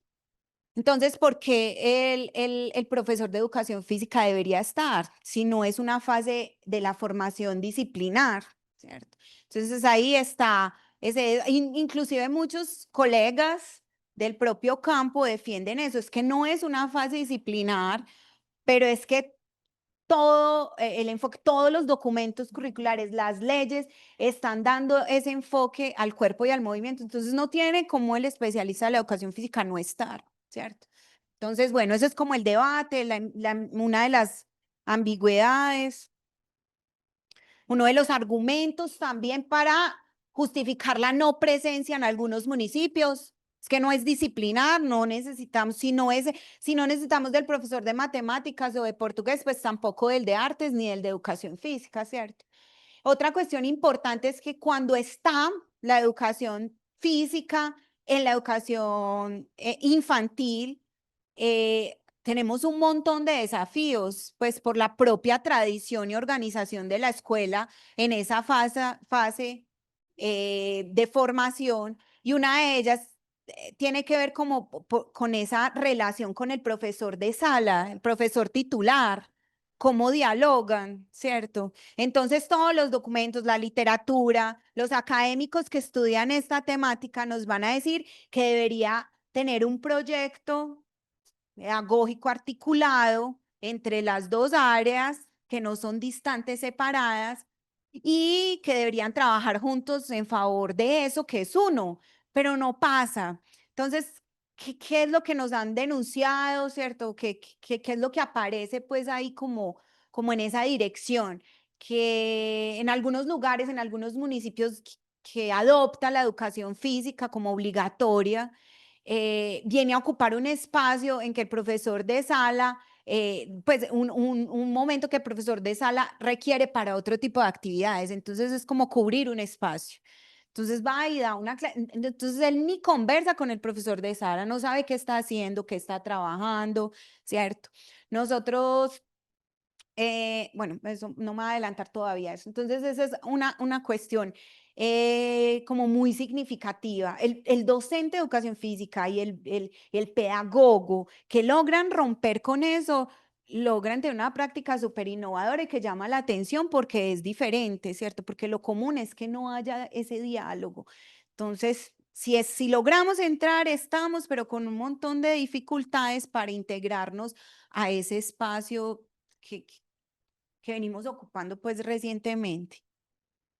Entonces, ¿por qué el profesor de educación física debería estar si no es una fase de la formación disciplinar, ¿cierto? Entonces ahí está, inclusive muchos colegas del propio campo defienden eso, es que no es una fase disciplinar, pero es que todo el enfoque, todos los documentos curriculares, las leyes están dando ese enfoque al cuerpo y al movimiento. Entonces no tiene como el especialista de la educación física no estar, ¿cierto? Entonces, bueno, eso es como el debate, una de las ambigüedades, uno de los argumentos también para justificar la no presencia en algunos municipios. Es que no es disciplinar, no necesitamos, si no necesitamos del profesor de matemáticas o de portugués, pues tampoco del de artes ni del de educación física, ¿cierto? Otra cuestión importante es que cuando está la educación física en la educación infantil, tenemos un montón de desafíos, pues por la propia tradición y organización de la escuela en esa fase de formación, y una de ellas tiene que ver como con esa relación con el profesor de sala, el profesor titular, cómo dialogan, ¿cierto? Entonces todos los documentos, la literatura, los académicos que estudian esta temática nos van a decir que debería tener un proyecto pedagógico articulado entre las dos áreas que no son distantes, separadas, y que deberían trabajar juntos en favor de eso que es uno, pero no pasa. Entonces, ¿qué es lo que nos han denunciado, cierto? ¿Qué es lo que aparece pues ahí como en esa dirección? Que en algunos lugares, en algunos municipios que adopta la educación física como obligatoria, viene a ocupar un espacio en que el profesor de sala, pues un momento que el profesor de sala requiere para otro tipo de actividades. Entonces es como cubrir un espacio. Entonces va y da una clase. Entonces él ni conversa con el profesor de sala, no sabe qué está haciendo, qué está trabajando, ¿cierto? Nosotros bueno, eso no me voy a adelantar todavía eso. Entonces, esa es una cuestión como muy significativa. El docente de educación física y el pedagogo que logran romper con eso, logran tener una práctica súper innovadora y que llama la atención porque es diferente, ¿cierto? Porque lo común es que no haya ese diálogo. Entonces, si logramos entrar, estamos, pero con un montón de dificultades para integrarnos a ese espacio que venimos ocupando pues recientemente,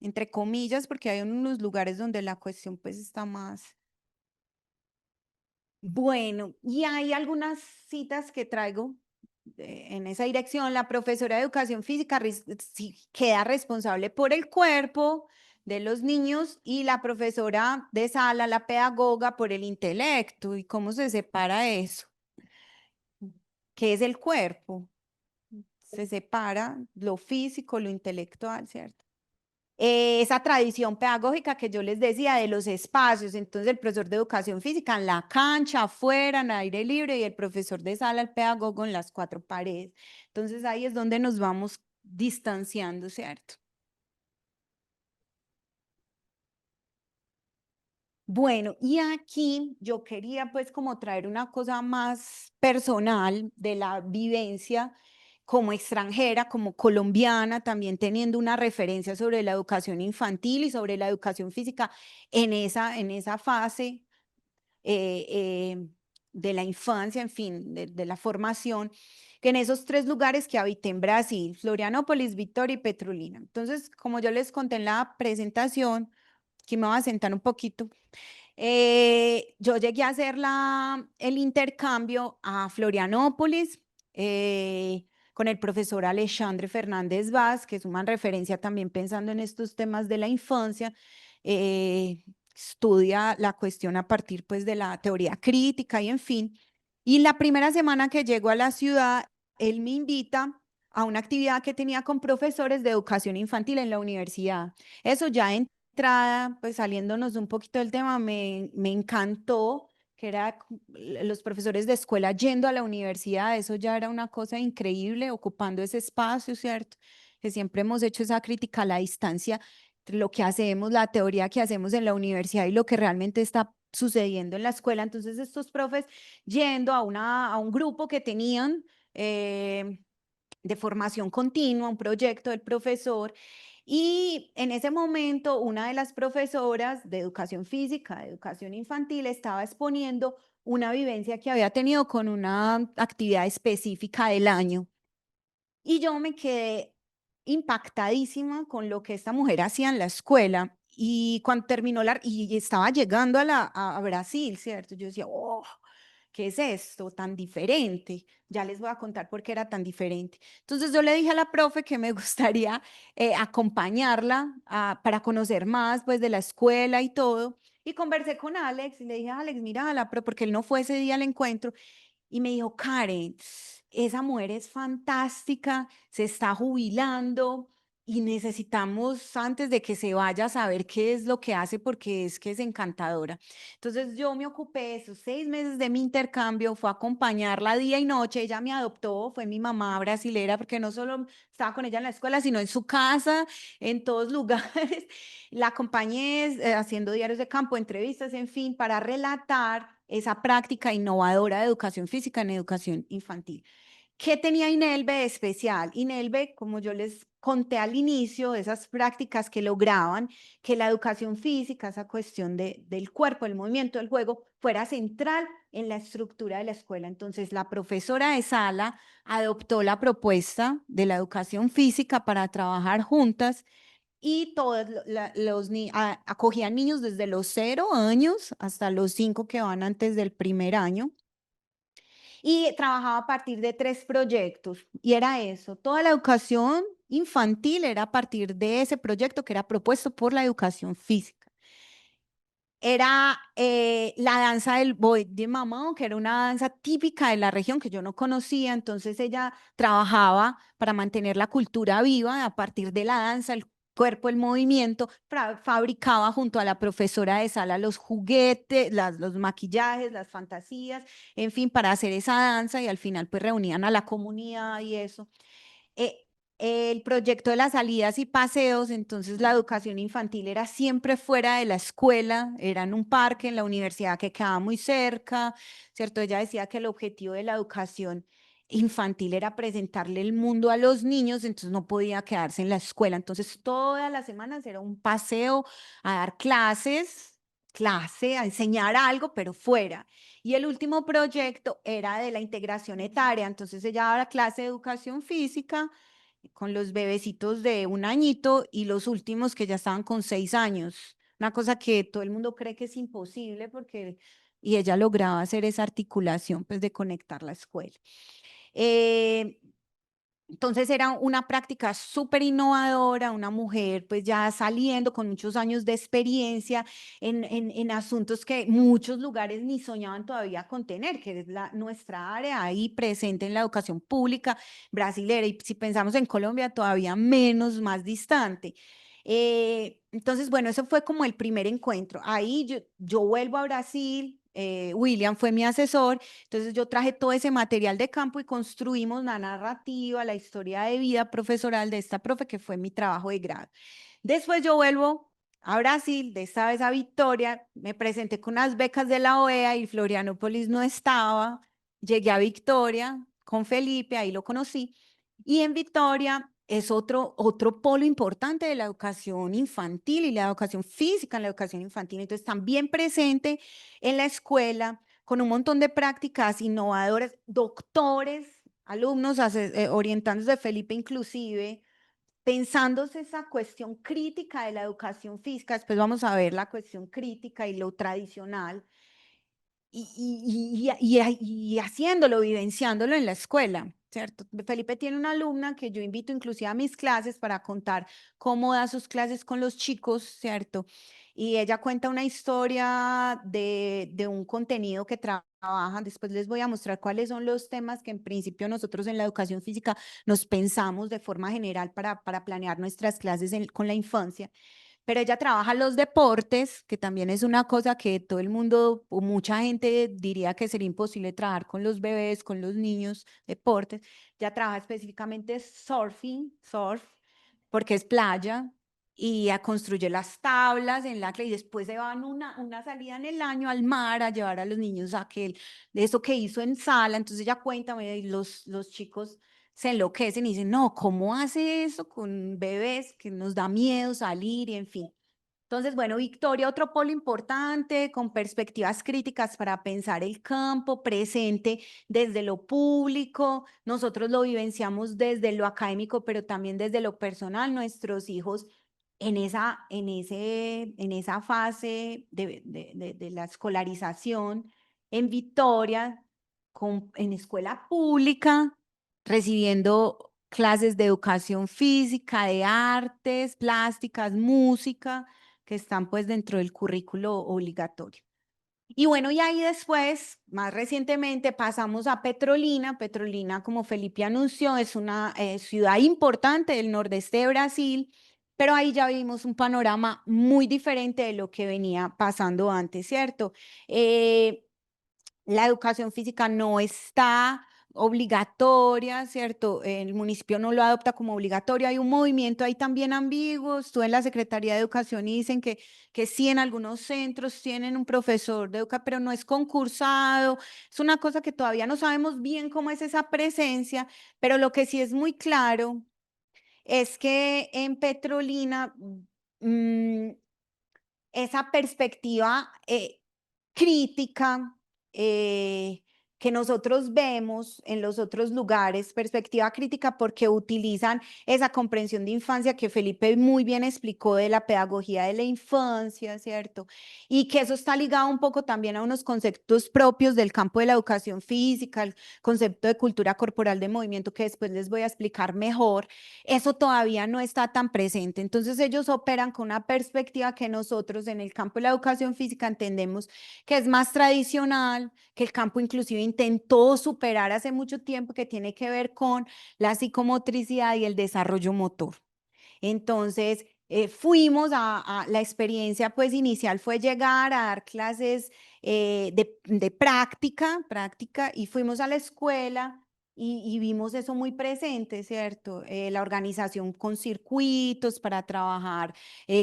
entre comillas, porque hay unos lugares donde la cuestión pues está más. Bueno, y hay algunas citas que traigo en esa dirección. La profesora de educación física queda responsable por el cuerpo de los niños y la profesora de sala, la pedagoga, por el intelecto. ¿Y cómo se separa eso? ¿Qué es el cuerpo? Se separa lo físico, lo intelectual, ¿cierto? Esa tradición pedagógica que yo les decía de los espacios, entonces el profesor de educación física en la cancha, afuera, en aire libre, y el profesor de sala, el pedagogo en las cuatro paredes. Entonces ahí es donde nos vamos distanciando, ¿cierto? Bueno, y aquí yo quería pues como traer una cosa más personal de la vivencia como extranjera, como colombiana, también teniendo una referencia sobre la educación infantil y sobre la educación física en esa fase de la infancia, en fin, de la formación, que en esos tres lugares que habité en Brasil, Florianópolis, Vitória y Petrolina. Entonces, como yo les conté en la presentación, aquí me voy a sentar un poquito. Yo llegué a hacer el intercambio a Florianópolis con el profesor Alexandre Fernández Vaz, que es una referencia también pensando en estos temas de la infancia. Estudia la cuestión a partir pues de la teoría crítica y en fin. Y la primera semana que llego a la ciudad, él me invita a una actividad que tenía con profesores de educación infantil en la universidad. Eso ya entrada, pues saliéndonos un poquito del tema, me encantó que era los profesores de escuela yendo a la universidad, eso ya era una cosa increíble, ocupando ese espacio, ¿cierto? Que siempre hemos hecho esa crítica a la distancia entre lo que hacemos, la teoría que hacemos en la universidad y lo que realmente está sucediendo en la escuela. Entonces, estos profes yendo a un grupo que tenían de formación continua, un proyecto del profesor, y en ese momento una de las profesoras de educación física, de educación infantil, estaba exponiendo una vivencia que había tenido con una actividad específica del año. Y yo me quedé impactadísima con lo que esta mujer hacía en la escuela. Y cuando terminó y estaba llegando a Brasil, ¿cierto? Yo decía, oh, ¿qué es esto tan diferente? Ya les voy a contar por qué era tan diferente. Entonces yo le dije a la profe que me gustaría acompañarla para conocer más pues de la escuela y todo. Y conversé con Alex y le dije, Alex, mira, porque él no fue ese día al encuentro. Y me dijo, Karen, esa mujer es fantástica, se está jubilando y necesitamos antes de que se vaya saber qué es lo que hace porque es que es encantadora. Entonces yo me ocupé esos 6 meses de mi intercambio, fue a acompañarla día y noche, ella me adoptó, fue mi mamá brasilera porque no solo estaba con ella en la escuela, sino en su casa, en todos lugares. La acompañé haciendo diarios de campo, entrevistas, en fin, para relatar esa práctica innovadora de educación física en educación infantil. ¿Qué tenía INELVE de especial? INELVE, como yo les conté al inicio, esas prácticas que lograban que la educación física, esa cuestión del cuerpo, el movimiento, el juego, fuera central en la estructura de la escuela. Entonces, la profesora de sala adoptó la propuesta de la educación física para trabajar juntas y todos acogían niños desde los 0 años hasta los 5 que van antes del primer año. Y trabajaba a partir de 3 proyectos. Y era eso, toda la educación infantil era a partir de ese proyecto que era propuesto por la educación física. Era la danza del Boy de Mamá, que era una danza típica de la región que yo no conocía, entonces ella trabajaba para mantener la cultura viva a partir de la danza, el cuerpo, el movimiento, fabricaba junto a la profesora de sala los juguetes, los maquillajes, las fantasías, en fin, para hacer esa danza y al final pues reunían a la comunidad y eso. Eh, el proyecto de las salidas y paseos, entonces la educación infantil era siempre fuera de la escuela, era en un parque, en la universidad que quedaba muy cerca, ¿cierto? Ella decía que el objetivo de la educación infantil era presentarle el mundo a los niños, entonces no podía quedarse en la escuela. Entonces todas las semanas era un paseo a dar a enseñar algo, pero fuera. Y el último proyecto era de la integración etaria, entonces ella daba clase de educación física con los bebecitos de 1 añito y los últimos que ya estaban con 6 años. Una cosa que todo el mundo cree que es imposible y ella lograba hacer esa articulación pues de conectar la escuela. Entonces era una práctica súper innovadora, una mujer pues ya saliendo con muchos años de experiencia en asuntos que muchos lugares ni soñaban todavía con tener, que es nuestra área ahí presente en la educación pública brasilera y si pensamos en Colombia todavía menos, más distante. Entonces, bueno, eso fue como el primer encuentro. Ahí yo vuelvo a Brasil. William fue mi asesor, entonces yo traje todo ese material de campo y construimos la narrativa, la historia de vida profesoral de esta profe que fue mi trabajo de grado. Después yo vuelvo a Brasil, de esta vez a Victoria, me presenté con unas becas de la OEA y Florianópolis no estaba, llegué a Victoria con Felipe, ahí lo conocí, y en Victoria es otro polo importante de la educación infantil y la educación física en la educación infantil, entonces también presente en la escuela, con un montón de prácticas innovadoras, doctores, alumnos orientándose de Felipe inclusive, pensándose esa cuestión crítica de la educación física, después vamos a ver la cuestión crítica y lo tradicional, y haciéndolo, vivenciándolo en la escuela, ¿cierto? Felipe tiene una alumna que yo invito inclusive a mis clases para contar cómo da sus clases con los chicos, ¿cierto? Y ella cuenta una historia de un contenido que trabajan. Después les voy a mostrar cuáles son los temas que en principio nosotros en la educación física nos pensamos de forma general para planear nuestras clases con la infancia. pero ella trabaja los deportes, que también es una cosa que todo el mundo o mucha gente diría que sería imposible trabajar con los bebés, con los niños, deportes. Ella trabaja específicamente surf, porque es playa, y construye las tablas en la que y después se van una salida en el año al mar a llevar a los niños a de eso que hizo en sala. Entonces ella cuenta, y los chicos se enloquecen y dicen, no, ¿cómo hace eso con bebés que nos da miedo salir y en fin? Entonces, bueno, Victoria, otro polo importante con perspectivas críticas para pensar el campo presente desde lo público. Nosotros lo vivenciamos desde lo académico, pero también desde lo personal. Nuestros hijos en esa fase de la escolarización en Victoria, en escuela pública, recibiendo clases de educación física, de artes, plásticas, música, que están pues dentro del currículo obligatorio. Y bueno, y ahí después, más recientemente, pasamos a Petrolina. Petrolina, como Felipe anunció, es una ciudad importante del nordeste de Brasil, pero ahí ya vimos un panorama muy diferente de lo que venía pasando antes, ¿cierto? La educación física no está obligatoria, ¿cierto? El municipio no lo adopta como obligatorio. Hay un movimiento ahí también ambiguo. Estuve en la Secretaría de Educación y dicen que sí, en algunos centros tienen un profesor de educación, pero no es concursado. Es una cosa que todavía no sabemos bien cómo es esa presencia, pero lo que sí es muy claro es que en Petrolina mm, esa perspectiva crítica que nosotros vemos en los otros lugares, perspectiva crítica porque utilizan esa comprensión de infancia que Felipe muy bien explicó de la pedagogía de la infancia, ¿cierto? Y que eso está ligado un poco también a unos conceptos propios del campo de la educación física, el concepto de cultura corporal de movimiento que después les voy a explicar mejor. Eso todavía no está tan presente. Entonces ellos operan con una perspectiva que nosotros en el campo de la educación física entendemos que es más tradicional, que el campo inclusive intentó superar hace mucho tiempo, que tiene que ver con la psicomotricidad y el desarrollo motor. Entonces, fuimos a la experiencia pues inicial fue llegar a dar clases de práctica y fuimos a la escuela y vimos eso muy presente, ¿cierto? La organización con circuitos para trabajar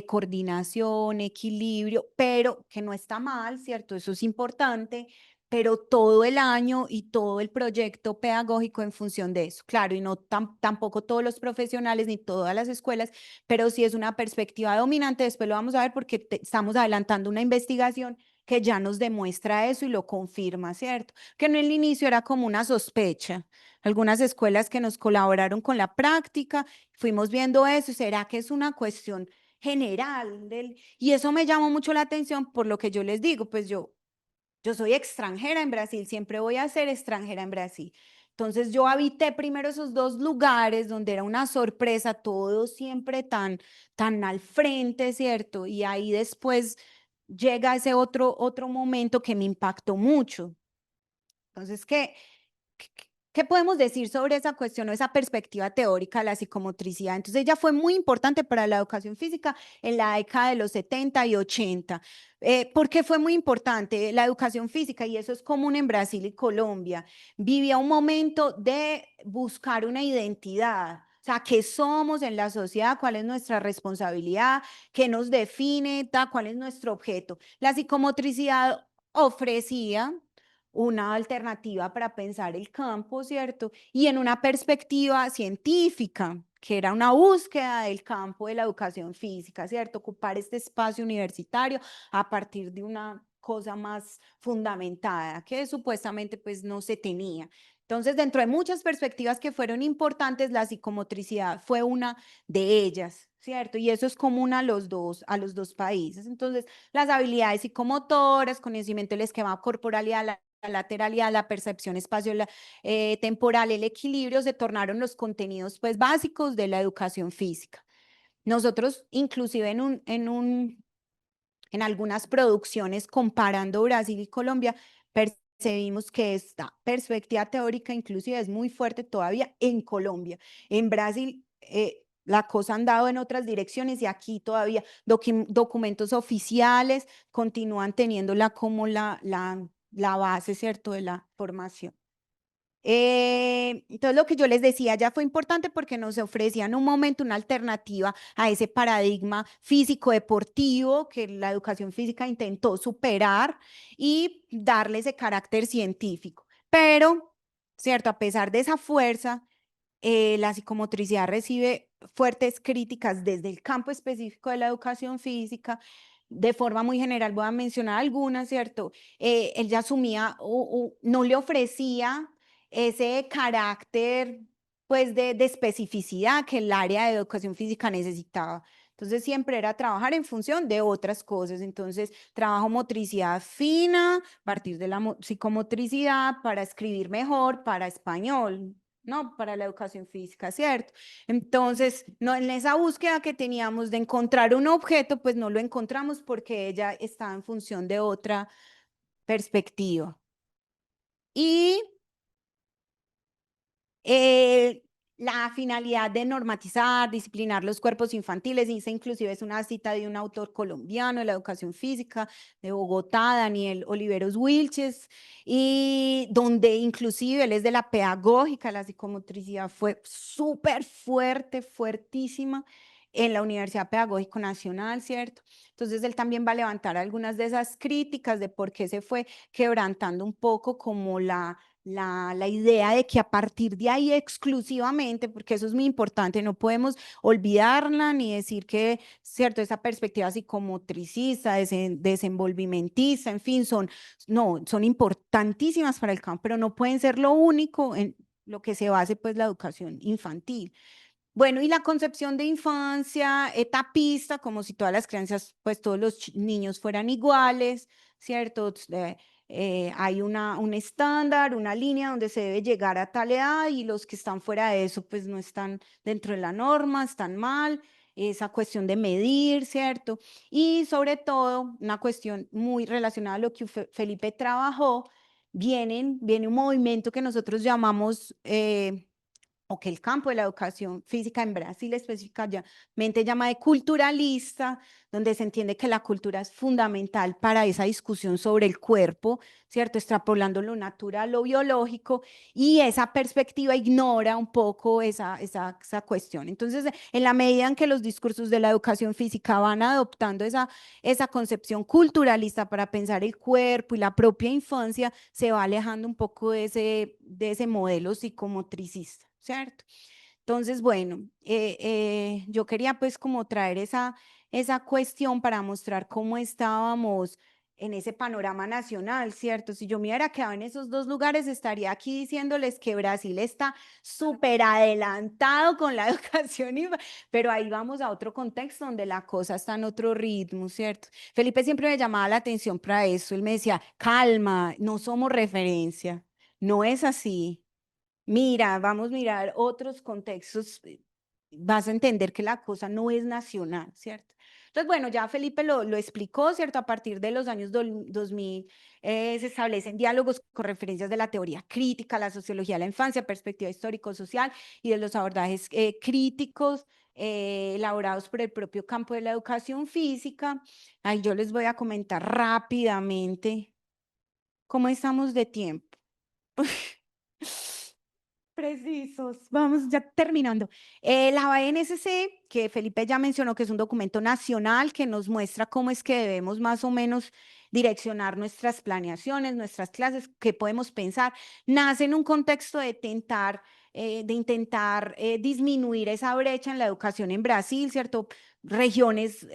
coordinación, equilibrio, pero que no está mal, ¿cierto? Eso es importante, pero todo el año y todo el proyecto pedagógico en función de eso. Claro, y no tampoco todos los profesionales ni todas las escuelas, pero sí es una perspectiva dominante. Después lo vamos a ver porque estamos adelantando una investigación que ya nos demuestra eso y lo confirma, ¿cierto? Que en el inicio era como una sospecha. Algunas escuelas que nos colaboraron con la práctica, fuimos viendo eso, ¿será que es una cuestión general? Y eso me llamó mucho la atención por lo que yo les digo, pues yo soy extranjera en Brasil, siempre voy a ser extranjera en Brasil. Entonces yo habité primero esos dos lugares donde era una sorpresa, todo siempre tan al frente, ¿cierto? Y ahí después llega ese otro momento que me impactó mucho. Entonces, ¿qué podemos decir sobre esa cuestión o esa perspectiva teórica de la psicomotricidad? Entonces, ella fue muy importante para la educación física en la década de los 70 y 80. ¿Por qué fue muy importante la educación física? Y eso es común en Brasil y Colombia. Vivía un momento de buscar una identidad. O sea, ¿qué somos en la sociedad? ¿Cuál es nuestra responsabilidad? ¿Qué nos define? ¿Cuál es nuestro objeto? La psicomotricidad ofrecía una alternativa para pensar el campo, ¿cierto? Y en una perspectiva científica, que era una búsqueda del campo de la educación física, ¿cierto? Ocupar este espacio universitario a partir de una cosa más fundamentada que supuestamente pues no se tenía. Entonces, dentro de muchas perspectivas que fueron importantes, la psicomotricidad fue una de ellas, ¿cierto? Y eso es común a los dos países. Entonces, las habilidades psicomotoras, conocimiento del esquema corporal y la lateralidad, la percepción espacio temporal, el equilibrio, se tornaron los contenidos pues básicos de la educación física. Nosotros inclusive en algunas producciones comparando Brasil y Colombia, percibimos que esta perspectiva teórica inclusive es muy fuerte todavía en Colombia. En Brasil la cosa ha andado en otras direcciones y aquí todavía documentos oficiales continúan teniéndola como la base, ¿cierto?, de la formación. Entonces, lo que yo les decía ya fue importante porque nos ofrecía en un momento una alternativa a ese paradigma físico-deportivo que la educación física intentó superar y darle ese carácter científico. Pero, ¿cierto?, a pesar de esa fuerza, la psicomotricidad recibe fuertes críticas desde el campo específico de la educación física. De forma muy general, voy a mencionar algunas, ¿cierto? Él ya asumía o no le ofrecía ese carácter, pues, de especificidad que el área de educación física necesitaba. Entonces, siempre era trabajar en función de otras cosas. Entonces, trabajo motricidad fina, a partir de la psicomotricidad, para escribir mejor, para español, ¿no? Para la educación física, ¿cierto? Entonces, no, en esa búsqueda que teníamos de encontrar un objeto, pues no lo encontramos porque ella estaba en función de otra perspectiva. Y la finalidad de normatizar, disciplinar los cuerpos infantiles, dice inclusive es una cita de un autor colombiano de la educación física de Bogotá, Daniel Oliveros Wilches, y donde inclusive él es de la pedagógica, la psicomotricidad fue súper fuerte, fuertísima en la Universidad Pedagógica Nacional, ¿cierto? Entonces él también va a levantar algunas de esas críticas de por qué se fue quebrantando un poco como la idea de que a partir de ahí exclusivamente, porque eso es muy importante, no podemos olvidarla ni decir que, cierto, esa perspectiva psicomotricista, desenvolvimentista, en fin, son importantísimas para el campo, pero no pueden ser lo único en lo que se base pues la educación infantil. Bueno, y la concepción de infancia etapista, como si todas las crianzas, pues todos los niños fueran iguales, ¿cierto? Hay un estándar, una línea donde se debe llegar a tal edad y los que están fuera de eso, pues no están dentro de la norma, están mal, esa cuestión de medir, ¿cierto? Y sobre todo, una cuestión muy relacionada a lo que Felipe trabajó, viene un movimiento que nosotros llamamos o que el campo de la educación física en Brasil específicamente llama de culturalista, donde se entiende que la cultura es fundamental para esa discusión sobre el cuerpo, ¿cierto? Extrapolando lo natural, lo biológico, y esa perspectiva ignora un poco esa cuestión. Entonces, en la medida en que los discursos de la educación física van adoptando esa concepción culturalista para pensar el cuerpo y la propia infancia, se va alejando un poco de ese modelo psicomotricista, ¿cierto? Entonces, bueno, yo quería pues como traer esa cuestión para mostrar cómo estábamos en ese panorama nacional, ¿cierto? Si yo me hubiera quedado en esos dos lugares, estaría aquí diciéndoles que Brasil está súper adelantado con la educación, pero ahí vamos a otro contexto donde la cosa está en otro ritmo, ¿cierto? Felipe siempre me llamaba la atención para eso, él me decía, calma, no somos referencia, no es así. Mira, vamos a mirar otros contextos, vas a entender que la cosa no es nacional, ¿cierto? Entonces, bueno, ya Felipe lo explicó, ¿cierto? A partir de los años 2000 se establecen diálogos con referencias de la teoría crítica, la sociología de la infancia, perspectiva histórico-social y de los abordajes críticos elaborados por el propio campo de la educación física. Ahí yo les voy a comentar rápidamente cómo estamos de tiempo. Precisos. Vamos ya terminando. La BNSC, que Felipe ya mencionó que es un documento nacional que nos muestra cómo es que debemos más o menos direccionar nuestras planeaciones, nuestras clases, qué podemos pensar, nace en un contexto de intentar disminuir esa brecha en la educación en Brasil, ¿cierto? Regiones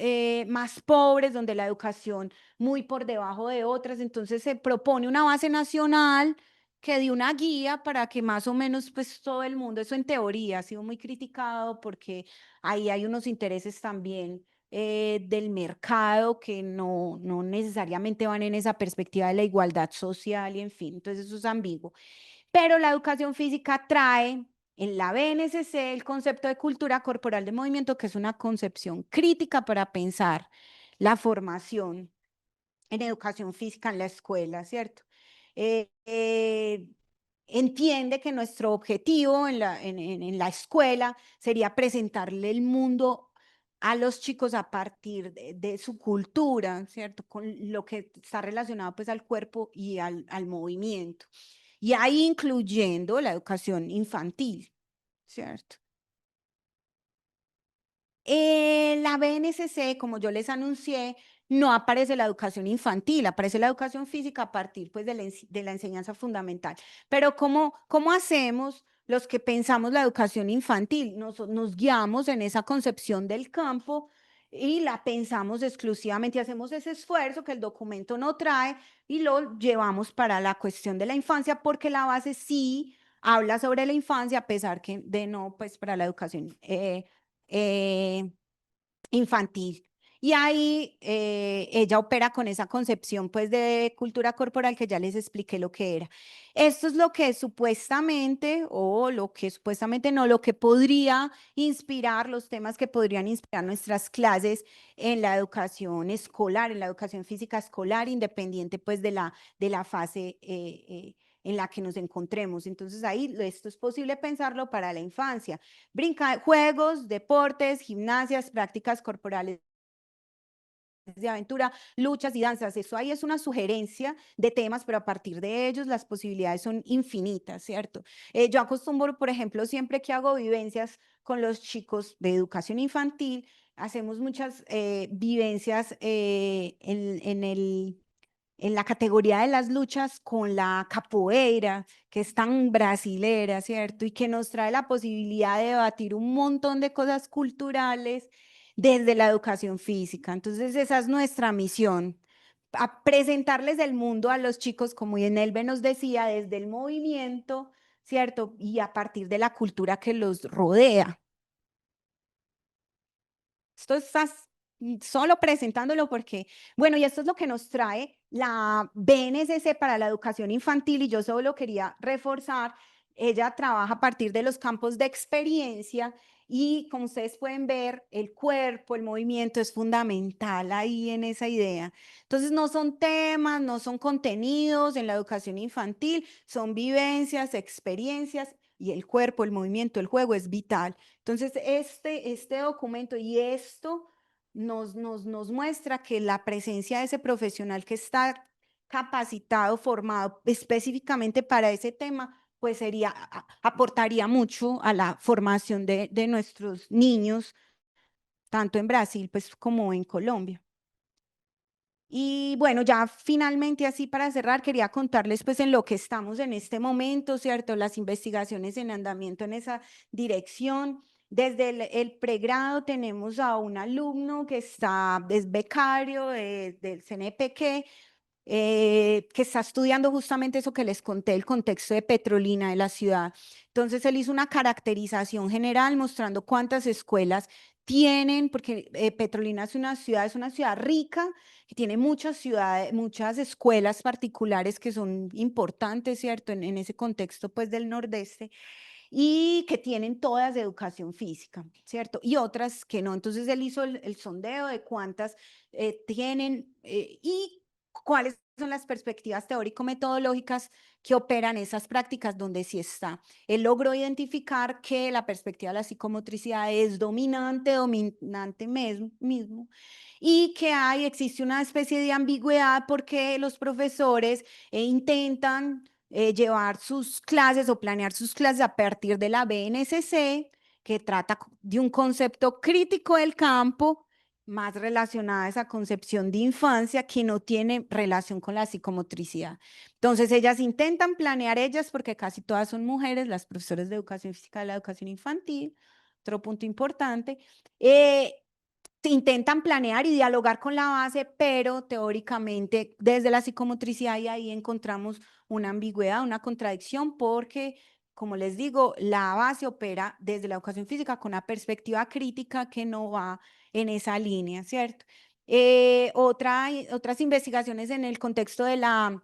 más pobres donde la educación muy por debajo de otras, entonces se propone una base nacional que dio una guía para que más o menos pues todo el mundo, eso en teoría ha sido muy criticado porque ahí hay unos intereses también del mercado que no necesariamente van en esa perspectiva de la igualdad social y en fin, entonces eso es ambiguo. Pero la educación física trae en la BNCC el concepto de cultura corporal de movimiento, que es una concepción crítica para pensar la formación en educación física en la escuela, ¿cierto? entiende que nuestro objetivo en la escuela sería presentarle el mundo a los chicos a partir de su cultura, ¿cierto? Con lo que está relacionado pues al cuerpo y al movimiento. Y ahí incluyendo la educación infantil, ¿cierto? La BNCC, como yo les anuncié, no aparece la educación infantil, aparece la educación física a partir pues, de la enseñanza fundamental. Pero ¿cómo hacemos los que pensamos la educación infantil? Nos guiamos en esa concepción del campo y la pensamos exclusivamente y hacemos ese esfuerzo que el documento no trae y lo llevamos para la cuestión de la infancia porque la base sí habla sobre la infancia a pesar que de no pues para la educación infantil. Y ahí ella opera con esa concepción pues de cultura corporal que ya les expliqué lo que era. Esto es lo que supuestamente, o lo que supuestamente no, lo que podría inspirar, los temas que podrían inspirar nuestras clases en la educación escolar, en la educación física escolar, independiente pues de la fase en la que nos encontremos. Entonces ahí esto es posible pensarlo para la infancia. Juegos, deportes, gimnasias, prácticas corporales de aventura, luchas y danzas. Eso ahí es una sugerencia de temas, pero a partir de ellos las posibilidades son infinitas, ¿cierto? Yo acostumbro, por ejemplo, siempre que hago vivencias con los chicos de educación infantil, hacemos muchas vivencias en la categoría de las luchas con la capoeira, que es tan brasilera, ¿cierto? Y que nos trae la posibilidad de debatir un montón de cosas culturales desde la educación física. Entonces, esa es nuestra misión, a presentarles el mundo a los chicos, como Yenelbe nos decía, desde el movimiento, ¿cierto? Y a partir de la cultura que los rodea. Esto estás solo presentándolo porque, bueno, y esto es lo que nos trae la BNCC para la educación infantil y yo solo quería reforzar, ella trabaja a partir de los campos de experiencia y como ustedes pueden ver, el cuerpo, el movimiento es fundamental ahí en esa idea. Entonces no son temas, no son contenidos en la educación infantil, son vivencias, experiencias y el cuerpo, el movimiento, el juego es vital. Entonces, este documento y esto nos muestra que la presencia de ese profesional que está capacitado, formado específicamente para ese tema, pues aportaría mucho a la formación de nuestros niños, tanto en Brasil pues, como en Colombia. Y bueno, ya finalmente así para cerrar, quería contarles pues en lo que estamos en este momento, ¿cierto? Las investigaciones en andamiento en esa dirección. Desde el pregrado tenemos a un alumno que es becario del CNPq, que está estudiando justamente eso que les conté, el contexto de Petrolina de la ciudad. Entonces, él hizo una caracterización general mostrando cuántas escuelas tienen, porque Petrolina es una ciudad rica, que tiene muchas ciudades, muchas escuelas particulares que son importantes, ¿cierto? En ese contexto, pues, del Nordeste y que tienen todas de educación física, ¿cierto? Y otras que no. Entonces él hizo el sondeo de cuántas tienen y cuáles son las perspectivas teórico-metodológicas que operan esas prácticas donde sí está. Él logró identificar que la perspectiva de la psicomotricidad es dominante mismo, y que existe una especie de ambigüedad porque los profesores intentan llevar sus clases o planear sus clases a partir de la BNCC, que trata de un concepto crítico del campo, más relacionada a esa concepción de infancia que no tiene relación con la psicomotricidad. Entonces, ellas intentan planear porque casi todas son mujeres, las profesoras de educación física de la educación infantil, otro punto importante. Intentan planear y dialogar con la base, pero teóricamente desde la psicomotricidad y ahí encontramos una ambigüedad, una contradicción, porque, como les digo, la base opera desde la educación física con una perspectiva crítica que no va en esa línea, ¿cierto? Otras investigaciones en el contexto de la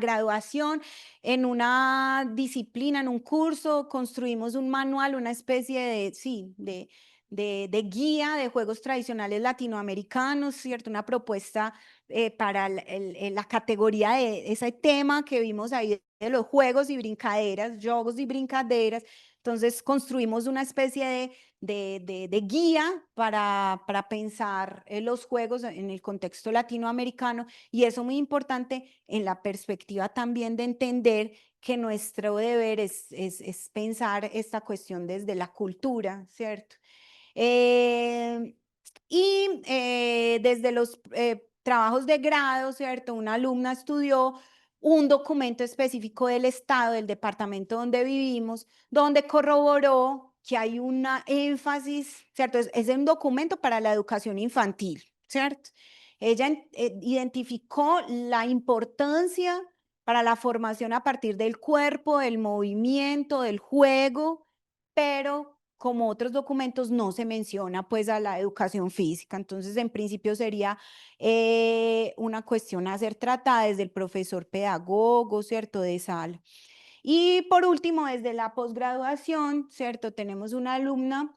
graduación, en una disciplina, en un curso, construimos un manual, una especie de guía de juegos tradicionales latinoamericanos, ¿cierto? Una propuesta para la categoría de ese tema que vimos ahí de los juegos y brincaderas, juegos y brincaderas. Entonces construimos una especie de guía para pensar los juegos en el contexto latinoamericano, y eso muy importante en la perspectiva también de entender que nuestro deber es pensar esta cuestión desde la cultura, ¿cierto? Desde los trabajos de grado, ¿cierto? Una alumna estudió un documento específico del Estado, del departamento donde vivimos, donde corroboró que hay una énfasis, ¿cierto? Es un documento para la educación infantil, ¿cierto? Ella identificó la importancia para la formación a partir del cuerpo, del movimiento, del juego, pero como otros documentos no se menciona pues a la educación física. Entonces, en principio sería una cuestión a ser tratada desde el profesor pedagogo, ¿cierto? De sala. Y por último, desde la posgraduación, ¿cierto? Tenemos una alumna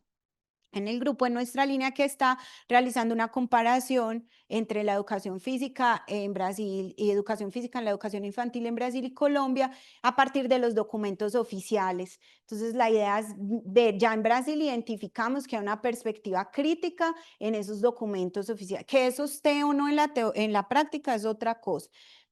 en el grupo, en nuestra línea, que está realizando una comparación entre la educación física en Brasil y educación física en la educación infantil en Brasil y Colombia a partir de los documentos oficiales. Entonces, la idea es ver, ya en Brasil identificamos que hay una perspectiva crítica en esos documentos oficiales. Que eso esté o no en la práctica es otra cosa.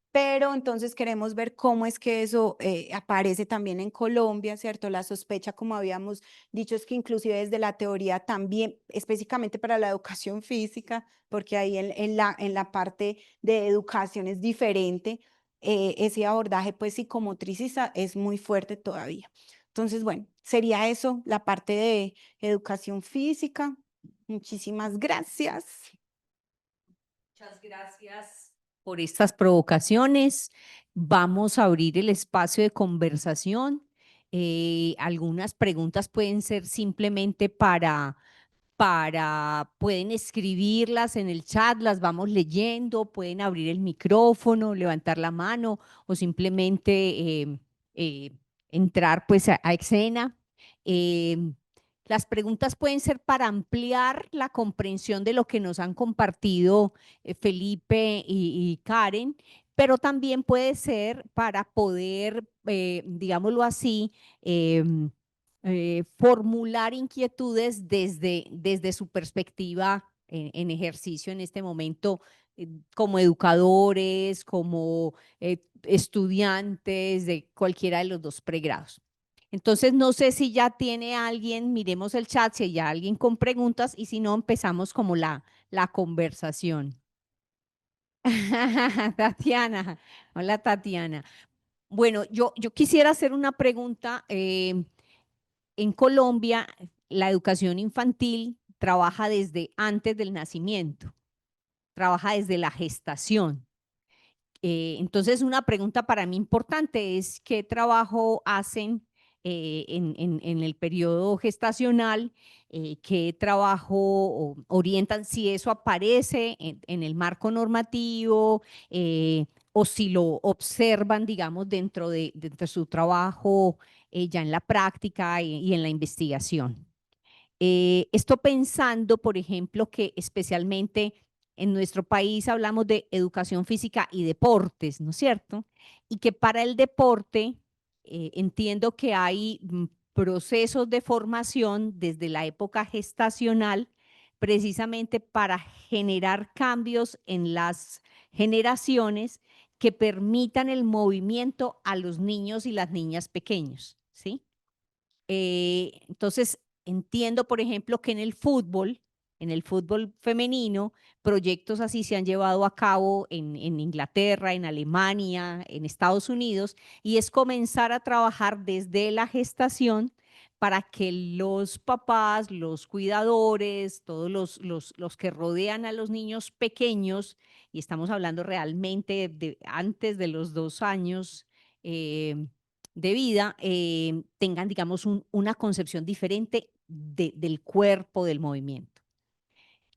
Pero entonces queremos ver cómo es que eso aparece también en Colombia, ¿cierto? La sospecha, como habíamos dicho, es que inclusive desde la teoría también, específicamente para la educación física, porque ahí en la parte de educación es diferente, ese abordaje pues psicomotricista es muy fuerte todavía. Entonces, bueno, sería eso, la parte de educación física. Muchísimas gracias. Muchas gracias por estas provocaciones. Vamos a abrir el espacio de conversación. Algunas preguntas pueden ser simplemente pueden escribirlas en el chat, las vamos leyendo, pueden abrir el micrófono, levantar la mano o simplemente eh, entrar pues a escena. Las preguntas pueden ser para ampliar la comprensión de lo que nos han compartido Felipe y Karen, pero también puede ser para poder, digámoslo así, formular inquietudes desde su perspectiva en ejercicio en este momento, como educadores, como estudiantes de cualquiera de los dos pregrados. Entonces, no sé si ya tiene alguien, miremos el chat, si hay ya alguien con preguntas, y si no, empezamos como la conversación. Tatiana, hola Tatiana. Bueno, yo quisiera hacer una pregunta. En Colombia, la educación infantil trabaja desde antes del nacimiento, trabaja desde la gestación. Entonces, una pregunta para mí importante es qué trabajo hacen en el periodo gestacional, qué trabajo orientan, si eso aparece en el marco normativo o si lo observan, digamos, dentro de su trabajo ya en la práctica y en la investigación. Esto pensando, por ejemplo, que especialmente en nuestro país hablamos de educación física y deportes, ¿no es cierto? Y que para el deporte entiendo que hay procesos de formación desde la época gestacional, precisamente para generar cambios en las generaciones que permitan el movimiento a los niños y las niñas pequeños, ¿sí? Entonces, entiendo, por ejemplo, que en el fútbol femenino, proyectos así se han llevado a cabo en Inglaterra, en Alemania, en Estados Unidos, y es comenzar a trabajar desde la gestación para que los papás, los cuidadores, todos los que rodean a los niños pequeños, y estamos hablando realmente de antes de los 2 años, de vida, tengan, digamos, una concepción diferente del cuerpo, del movimiento.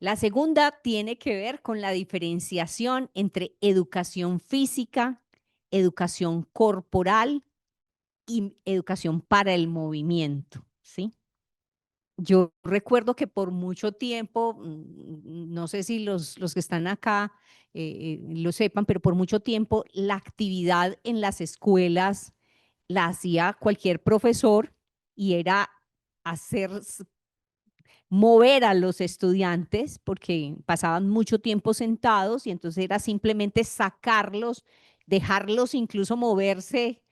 La segunda tiene que ver con la diferenciación entre educación física, educación corporal y educación para el movimiento, ¿sí? Yo recuerdo que por mucho tiempo, no sé si los que están acá lo sepan, pero por mucho tiempo la actividad en las escuelas la hacía cualquier profesor y era hacer mover a los estudiantes porque pasaban mucho tiempo sentados y entonces era simplemente sacarlos, dejarlos incluso moverse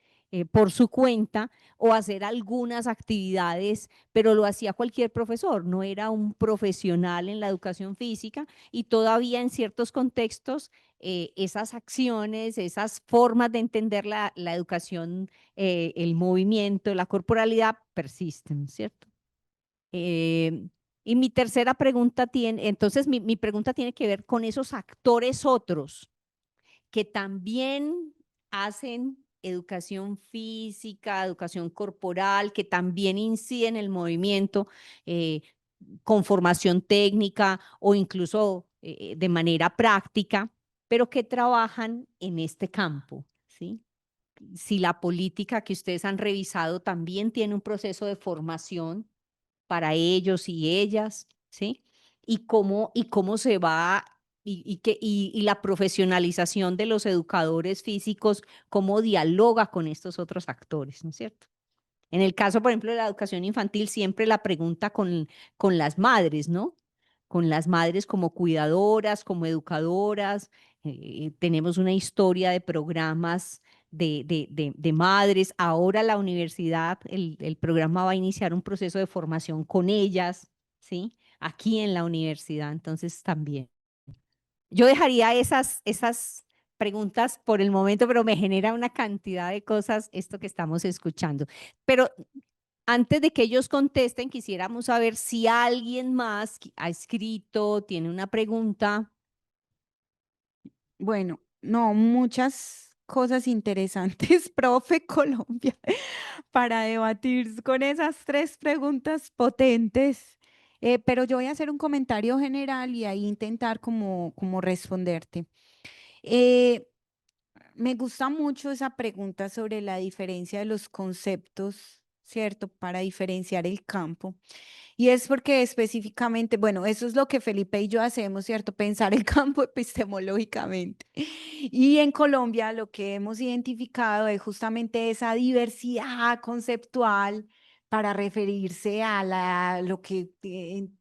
por su cuenta o hacer algunas actividades, pero lo hacía cualquier profesor, no era un profesional en la educación física y todavía en ciertos contextos esas acciones, esas formas de entender la educación, el movimiento, la corporalidad persisten, ¿cierto? Eh, y mi tercera pregunta tiene, entonces mi pregunta tiene que ver con esos actores otros que también hacen educación física, educación corporal, que también inciden en el movimiento eh, con formación técnica o incluso de manera práctica, pero que trabajan en este campo, ¿sí? Si la política que ustedes han revisado también tiene un proceso de formación para ellos y ellas, ¿sí? Y cómo se va y la profesionalización de los educadores físicos, cómo dialoga con estos otros actores, ¿no es cierto? En el caso, por ejemplo, de la educación infantil, siempre la pregunta con las madres, ¿no? Con las madres como cuidadoras, como educadoras. Tenemos una historia de programas de madres. Ahora la universidad, el programa va a iniciar un proceso de formación con ellas, ¿sí? Aquí en la universidad, entonces también. Yo dejaría esas preguntas por el momento, pero me genera una cantidad de cosas esto que estamos escuchando. Pero antes de que ellos contesten, quisiéramos saber si alguien más ha escrito, tiene una pregunta. Bueno, no, muchas cosas interesantes, profe Colombia, para debatir con esas tres preguntas potentes. Pero yo voy a hacer un comentario general y ahí intentar como responderte. Eh, Me gusta mucho esa pregunta sobre la diferencia de los conceptos, ¿cierto? Para diferenciar el campo. Y es porque específicamente, bueno, eso es lo que Felipe y yo hacemos, ¿cierto? Pensar el campo epistemológicamente. Y en Colombia lo que hemos identificado es justamente esa diversidad conceptual para referirse a lo que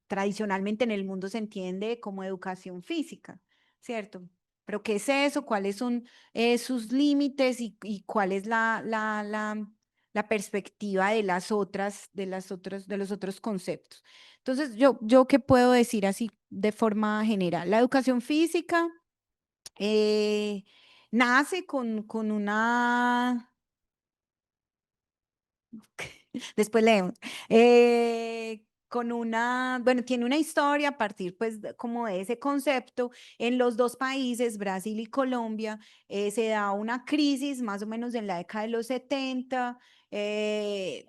tradicionalmente en el mundo se entiende como educación física, ¿cierto? Pero ¿qué es eso? ¿Cuáles son sus límites y cuál es la perspectiva de de los otros conceptos? Entonces, yo qué puedo decir así de forma general. La educación física eh, nace con una, después leemos, con una, bueno, tiene una historia a partir pues como de ese concepto. En los dos países, Brasil y Colombia, se da una crisis más o menos en la década de los 70. eh,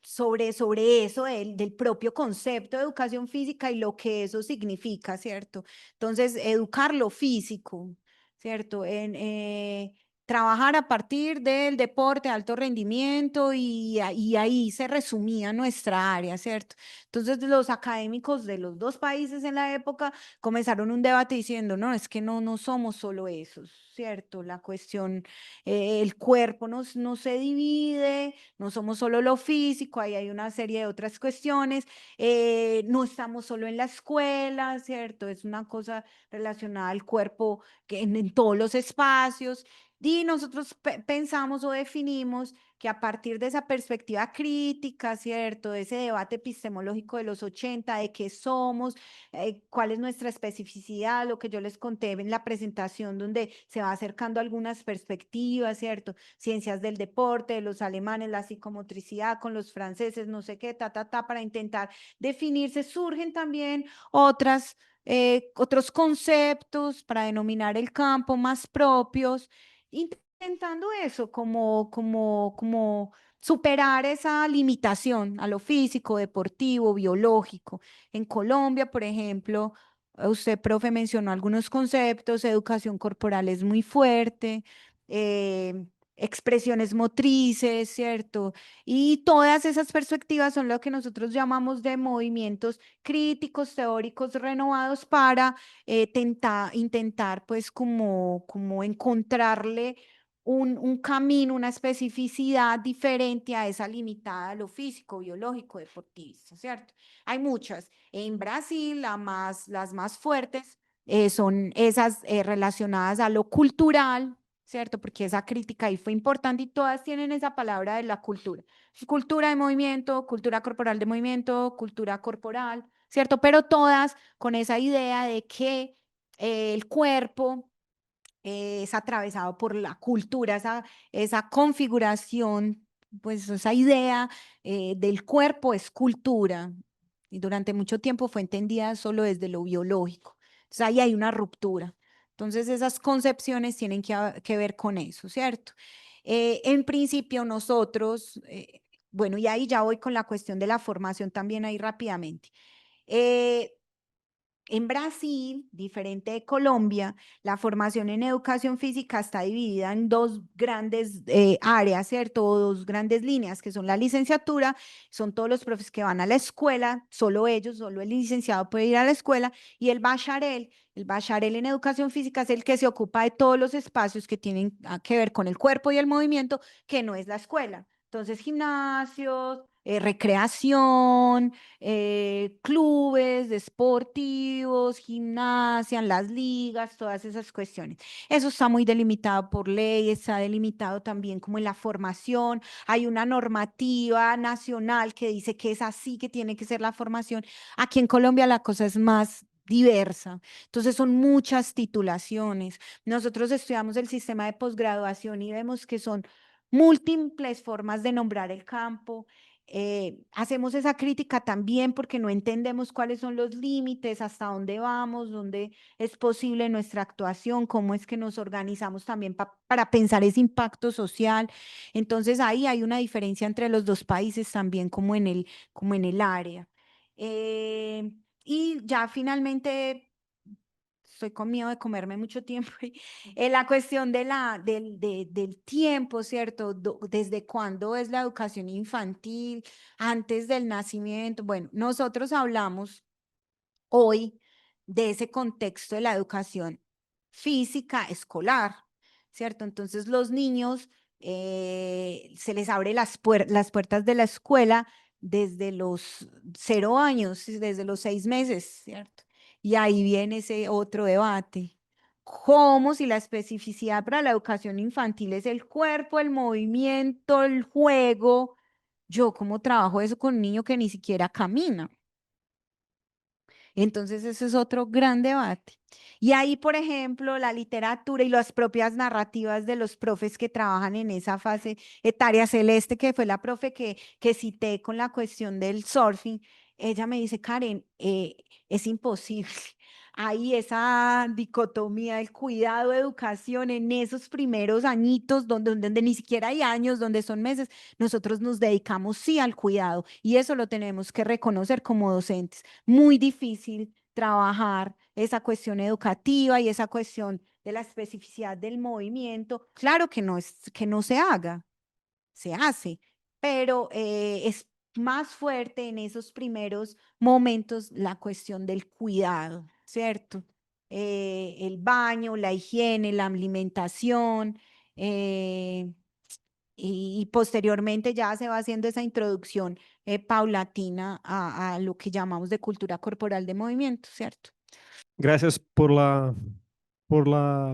sobre eso del propio concepto de educación física y lo que eso significa, ¿cierto? Entonces, educar lo físico, ¿cierto? Trabajar a partir del deporte de alto rendimiento y ahí se resumía nuestra área, ¿cierto? Entonces, los académicos de los dos países en la época comenzaron un debate diciendo, no, es que no somos solo esos, ¿cierto? La cuestión, el cuerpo no se divide, no somos solo lo físico, ahí hay una serie de otras cuestiones, no estamos solo en la escuela, ¿cierto? Es una cosa relacionada al cuerpo que en todos los espacios. Y nosotros pensamos o definimos que a partir de esa perspectiva crítica, ¿cierto? De ese debate epistemológico de los 80, de qué somos, cuál es nuestra especificidad, lo que yo les conté en la presentación, donde se va acercando algunas perspectivas, ¿cierto? Ciencias del deporte, de los alemanes, la psicomotricidad con los franceses, no sé qué, para intentar definirse. Surgen también otros conceptos para denominar el campo más propios, intentando eso, como superar esa limitación a lo físico, deportivo, biológico. En Colombia, por ejemplo, usted, profe, mencionó algunos conceptos, educación corporal es muy fuerte. expresiones motrices, ¿cierto? Y todas esas perspectivas son lo que nosotros llamamos de movimientos críticos, teóricos renovados para intentar pues como encontrarle un camino, una especificidad diferente a esa limitada a lo físico, biológico, deportivista, ¿cierto? Hay muchas. En Brasil, las más fuertes son esas relacionadas a lo cultural, ¿cierto? Porque esa crítica ahí fue importante y todas tienen esa palabra de la cultura. Cultura de movimiento, cultura corporal de movimiento, cultura corporal, ¿cierto? Pero todas con esa idea de que el cuerpo es atravesado por la cultura, esa configuración, pues esa idea del cuerpo es cultura. Y durante mucho tiempo fue entendida solo desde lo biológico. Entonces ahí hay una ruptura. Entonces esas concepciones tienen que ver con eso, ¿cierto? En principio nosotros, bueno, y ahí ya voy con la cuestión de la formación también ahí rápidamente. En Brasil, diferente de Colombia, la formación en educación física está dividida en dos grandes áreas, ¿cierto? O dos grandes líneas, que son la licenciatura, son todos los profes que van a la escuela, solo ellos, solo el licenciado puede ir a la escuela, y el bacharel. El bacharel en educación física es el que se ocupa de todos los espacios que tienen que ver con el cuerpo y el movimiento, que no es la escuela. Entonces, gimnasios, recreación, clubes deportivos, gimnasia, las ligas, todas esas cuestiones. Eso está muy delimitado por ley, está delimitado también como en la formación. Hay una normativa nacional que dice que es así que tiene que ser la formación. Aquí en Colombia la cosa es más diversa. Entonces son muchas titulaciones. Nosotros estudiamos el sistema de posgraduación y vemos que son múltiples formas de nombrar el campo. Hacemos esa crítica también porque no entendemos cuáles son los límites, hasta dónde vamos, dónde es posible nuestra actuación, cómo es que nos organizamos también para pensar ese impacto social. Entonces ahí hay una diferencia entre los dos países también como en el área. Y ya finalmente estoy con miedo de comerme mucho tiempo. La cuestión del tiempo, ¿cierto? ¿Desde cuándo es la educación infantil? Antes del nacimiento. Bueno, nosotros hablamos hoy de ese contexto de la educación física escolar, ¿cierto? Entonces los niños se les abre las puertas de la escuela desde los 0 años, desde los 6 meses, ¿cierto? Y ahí viene ese otro debate. ¿Cómo si la especificidad para la educación infantil es el cuerpo, el movimiento, el juego? Yo, ¿cómo trabajo eso con un niño que ni siquiera camina? Entonces, ese es otro gran debate. Y ahí, por ejemplo, la literatura y las propias narrativas de los profes que trabajan en esa fase etaria. Celeste, que fue la profe que cité con la cuestión del surfing, ella me dice, Karen, es imposible. Hay esa dicotomía del cuidado, educación en esos primeros añitos donde ni siquiera hay años, donde son meses, nosotros nos dedicamos sí al cuidado y eso lo tenemos que reconocer como docentes. Muy difícil trabajar esa cuestión educativa y esa cuestión de la especificidad del movimiento. Claro que no es que no se haga, se hace, pero es más fuerte en esos primeros momentos la cuestión del cuidado, ¿cierto? El baño, la higiene, la alimentación, y posteriormente ya se va haciendo esa introducción paulatina a lo que llamamos de cultura corporal de movimiento, ¿cierto? Gracias por la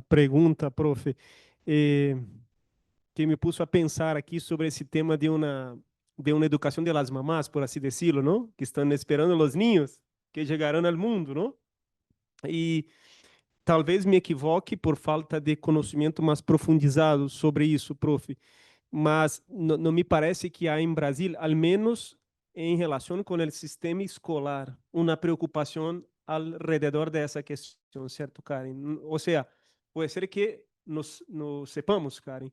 pregunta, profe. Eh, que me puso a pensar aqui sobre esse tema de uma educação de las mamás, por assim decirlo, ¿no? Que estão esperando os niños que chegarão ao mundo, ¿no? E talvez me equivoque por falta de conhecimento mais profundizado sobre isso, profe, mas não me parece que há em Brasil, al menos em relação com o sistema escolar, uma preocupação alrededor dessa questão, certo, Karen? Ou seja, pode ser que nos sepamos, Karen,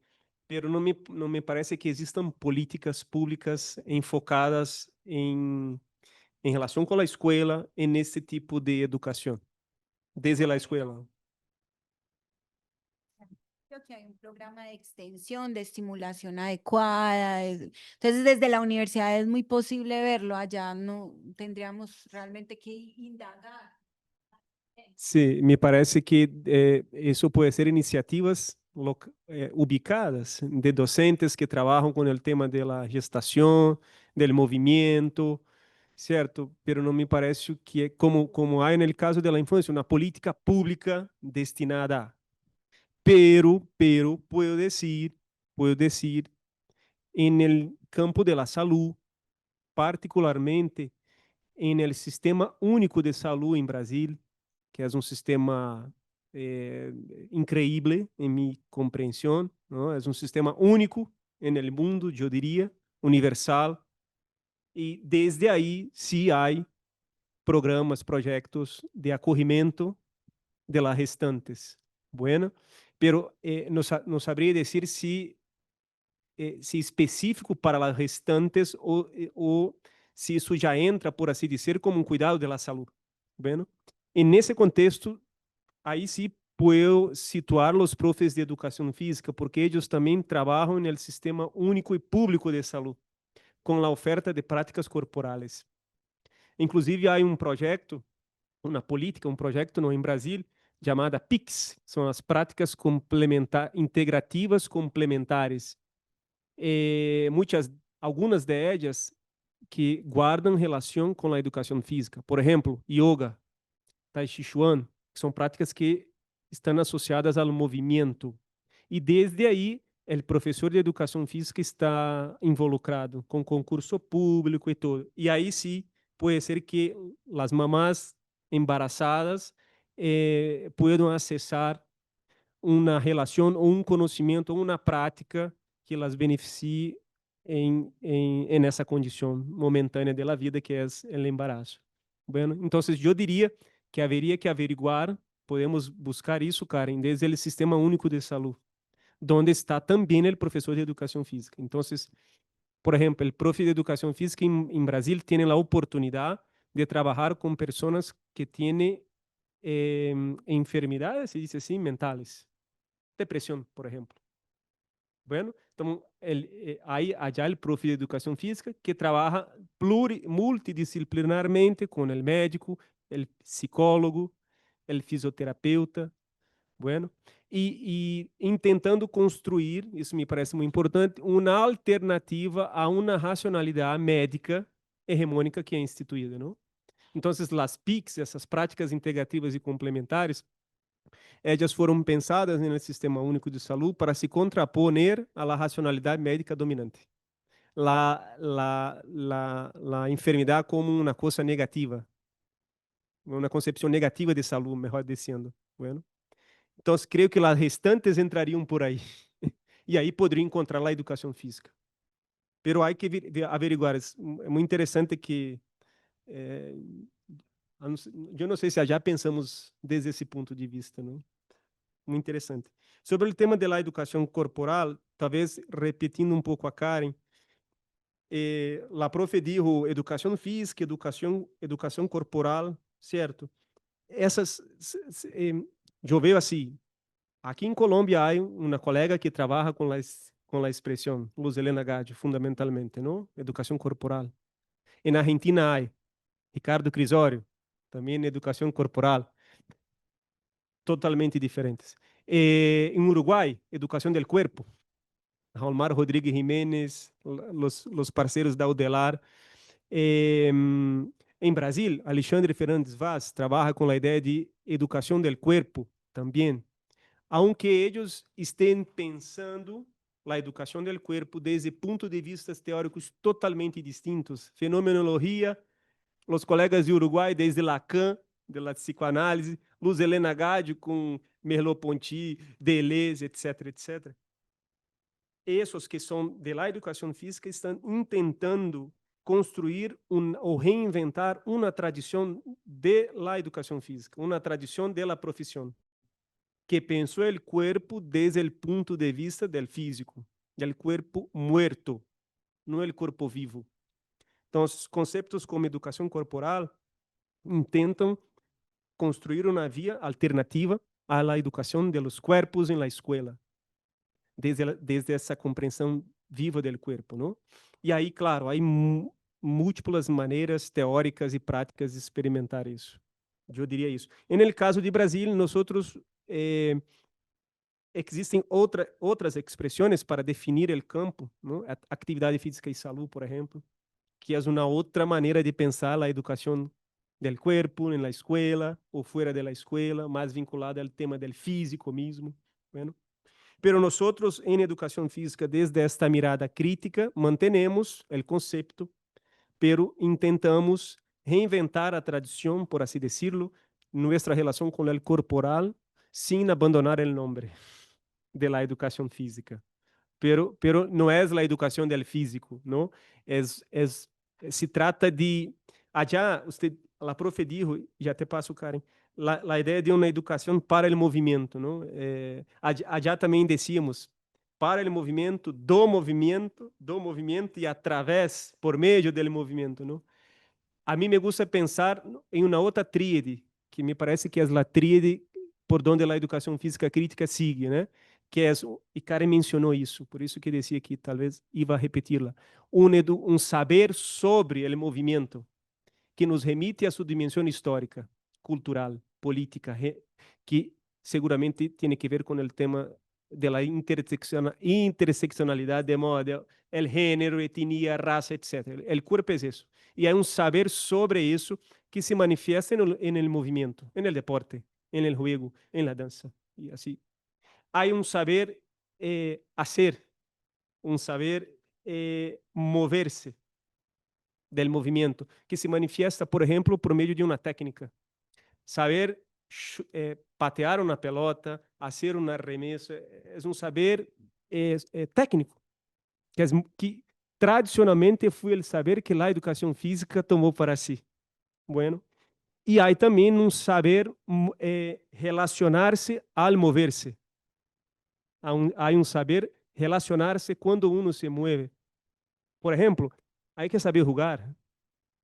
pero não me parece que existam políticas públicas enfocadas em relação com a escola, nesse tipo de educação, desde a escola. que hay un programa de extensión, de estimulación adecuada. Entonces, desde la universidad es muy posible verlo. Allá no tendríamos realmente que indagar. Sí, me parece que eso puede ser iniciativas ubicadas de docentes que trabajan con el tema de la gestación, del movimiento, ¿cierto? Pero no me parece que, como hay en el caso de la infancia, una política pública destinada a. Pero puedo decir, en el campo de la salud, particularmente en el Sistema Único de Salud en Brasil, que es un sistema increíble en mi comprensión, ¿no? Es un sistema único en el mundo, yo diría, universal, y desde ahí sí hay programas, proyectos de acogimiento de las gestantes. Bueno, pero no sabría decir si específico para las gestantes o si isso já entra, por assim dizer, como um cuidado de la salud. Bueno, e nesse contexto, aí sim puedo situar os profes de educação física, porque eles também trabalham no sistema único e público de saúde, com a oferta de práticas corporales. Inclusive, há um projeto, uma política, um projeto no, em Brasil, chamada PICS, são as práticas integrativas complementares. Algumas de ellas que guardam relação com a educação física. Por exemplo, yoga, tai chi chuan, que são práticas que estão associadas ao movimento. E desde aí, o professor de educação física está involucrado com concurso público e tudo. E aí sim, pode ser que as mamás embarazadas puedan acessar uma relação ou um conhecimento ou uma prática que las beneficie en esa condición momentánea de la vida que es el embarazo. Bueno, entonces yo diría que habría que averiguar, podemos buscar isso, Karen, desde el Sistema Único de Salud, donde está también el profesor de educación física. Entonces, por ejemplo, el profe de educación física en Brasil tiene la oportunidad de trabajar con personas que tienen enfermedades, se dice así, mentales. Depresión, por ejemplo. Bueno, então aí allá o profe de educação física que trabalha multidisciplinarmente com o médico, o psicólogo, o fisioterapeuta, bueno, e tentando construir, isso me parece muito importante, uma alternativa a uma racionalidade médica hegemônica que é instituída, não? Então, as PICs, essas práticas integrativas e complementares, ellas foram pensadas no Sistema Único de Saúde para se contraponer à racionalidade médica dominante. La enfermidade como uma coisa negativa, uma concepção negativa de saúde, melhor dizendo. Bueno. Então, creio que as restantes entrariam por aí. E aí poderia encontrar a educação física. Pero há que averiguar. É muito interessante que eu não sei se já pensamos desde esse ponto de vista, não? Muito interessante. Sobre o tema da educação corporal, talvez repetindo um pouco a Karen, a profe dijo educação física, educação corporal, certo? Essas, eu vejo assim, aqui em Colômbia há uma colega que trabalha com a expressão, Luz Helena Gade, fundamentalmente, não? Educação corporal. Na Argentina há Ricardo Crisório, também educação corporal. Totalmente diferentes. En Uruguay, educación del cuerpo. Olmar Rodríguez Jiménez, los parceiros da Udelar. En Brasil, Alexandre Fernandes Vaz trabaja con la idea de educación del cuerpo también. Aunque ellos estén pensando la educación del cuerpo desde puntos de vista teóricos totalmente distintos. Fenomenología, los colegas de Uruguay desde Lacan, de la psicoanálise, Luz Helena Gade com Merleau-Ponty, Deleuze, etc., etc. Esses que são de la educação física estão tentando construir ou reinventar uma tradição de la educação física, uma tradição de la profissão, que pensou o corpo desde o ponto de vista do físico, do corpo muerto, não o corpo vivo. Então, os conceitos como educação corporal intentam construir uma via alternativa à educação de los cuerpos em la escuela. desde essa compreensão viva do corpo, não? E aí, claro, há múltiplas maneiras teóricas e práticas de experimentar isso. Eu diria isso. E no caso de Brasil, nós existem outras expressões para definir o campo, não? Atividade física e saúde, por exemplo, que é uma outra maneira de pensar a educação do corpo na escola ou fora da escola, mais vinculada ao tema do físico mesmo. Bueno. Pero nosotros en educación física, desde esta mirada crítica, mantenemos el concepto, pero intentamos reinventar a tradición, por así decirlo, nuestra relación con el corporal, sin abandonar el nombre de la educación física. Pero no es la educación del físico, ¿no? Se trata de... Allá, la profe dijo, ya te paso, Karen, la ideia de uma educação para o movimento, não? Allá também decíamos, para o movimento, do movimento e através, por meio do movimento, não? A mim me gusta pensar em uma outra tríade, que me parece que é a tríade por onde a educação física crítica sigue, né? Que é, e Karen mencionou isso, por isso que decía que talvez iba a repeti-la, um saber sobre o movimento, que nos remite a sua dimensão histórica, cultural, política, que seguramente tem que ver com o tema da interseccionalidade de modo, o gênero, etnia, raça, etc. O corpo é isso. E há um saber sobre isso que se manifiesta no movimento, no deporte, no jogo, na dança. E assim. Há um saber hacer, um saber mover-se del movimento, que se manifiesta, por exemplo, por meio de uma técnica. Saber patear uma pelota, fazer uma remessa, é um saber técnico, que tradicionalmente foi o saber que a educação física tomou para si. Bueno, e há também um saber relacionar-se ao mover-se. Há um saber relacionar-se quando uno se mueve. Por exemplo, há que saber jogar,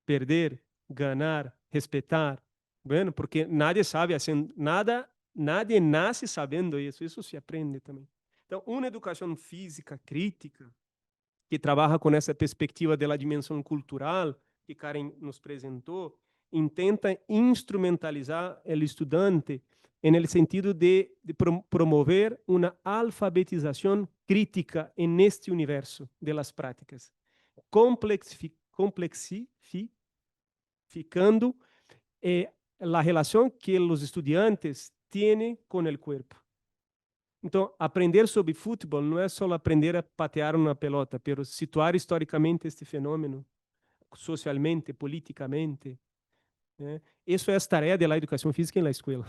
perder, ganhar, respeitar. Bueno, porque nadie sabe haciendo nada, nadie nasce sabendo isso se aprende também. Então, uma educação física crítica que trabalha com essa perspectiva da dimensão cultural que Karen nos apresentou, intenta instrumentalizar o estudante no sentido de promover uma alfabetização crítica neste universo de las práticas, complexificando a relação que os estudantes têm com o corpo. Então, aprender sobre futebol não é só aprender a patear uma pelota, mas situar historicamente este fenômeno, socialmente, politicamente. Isso é a tarefa da educação física na escola.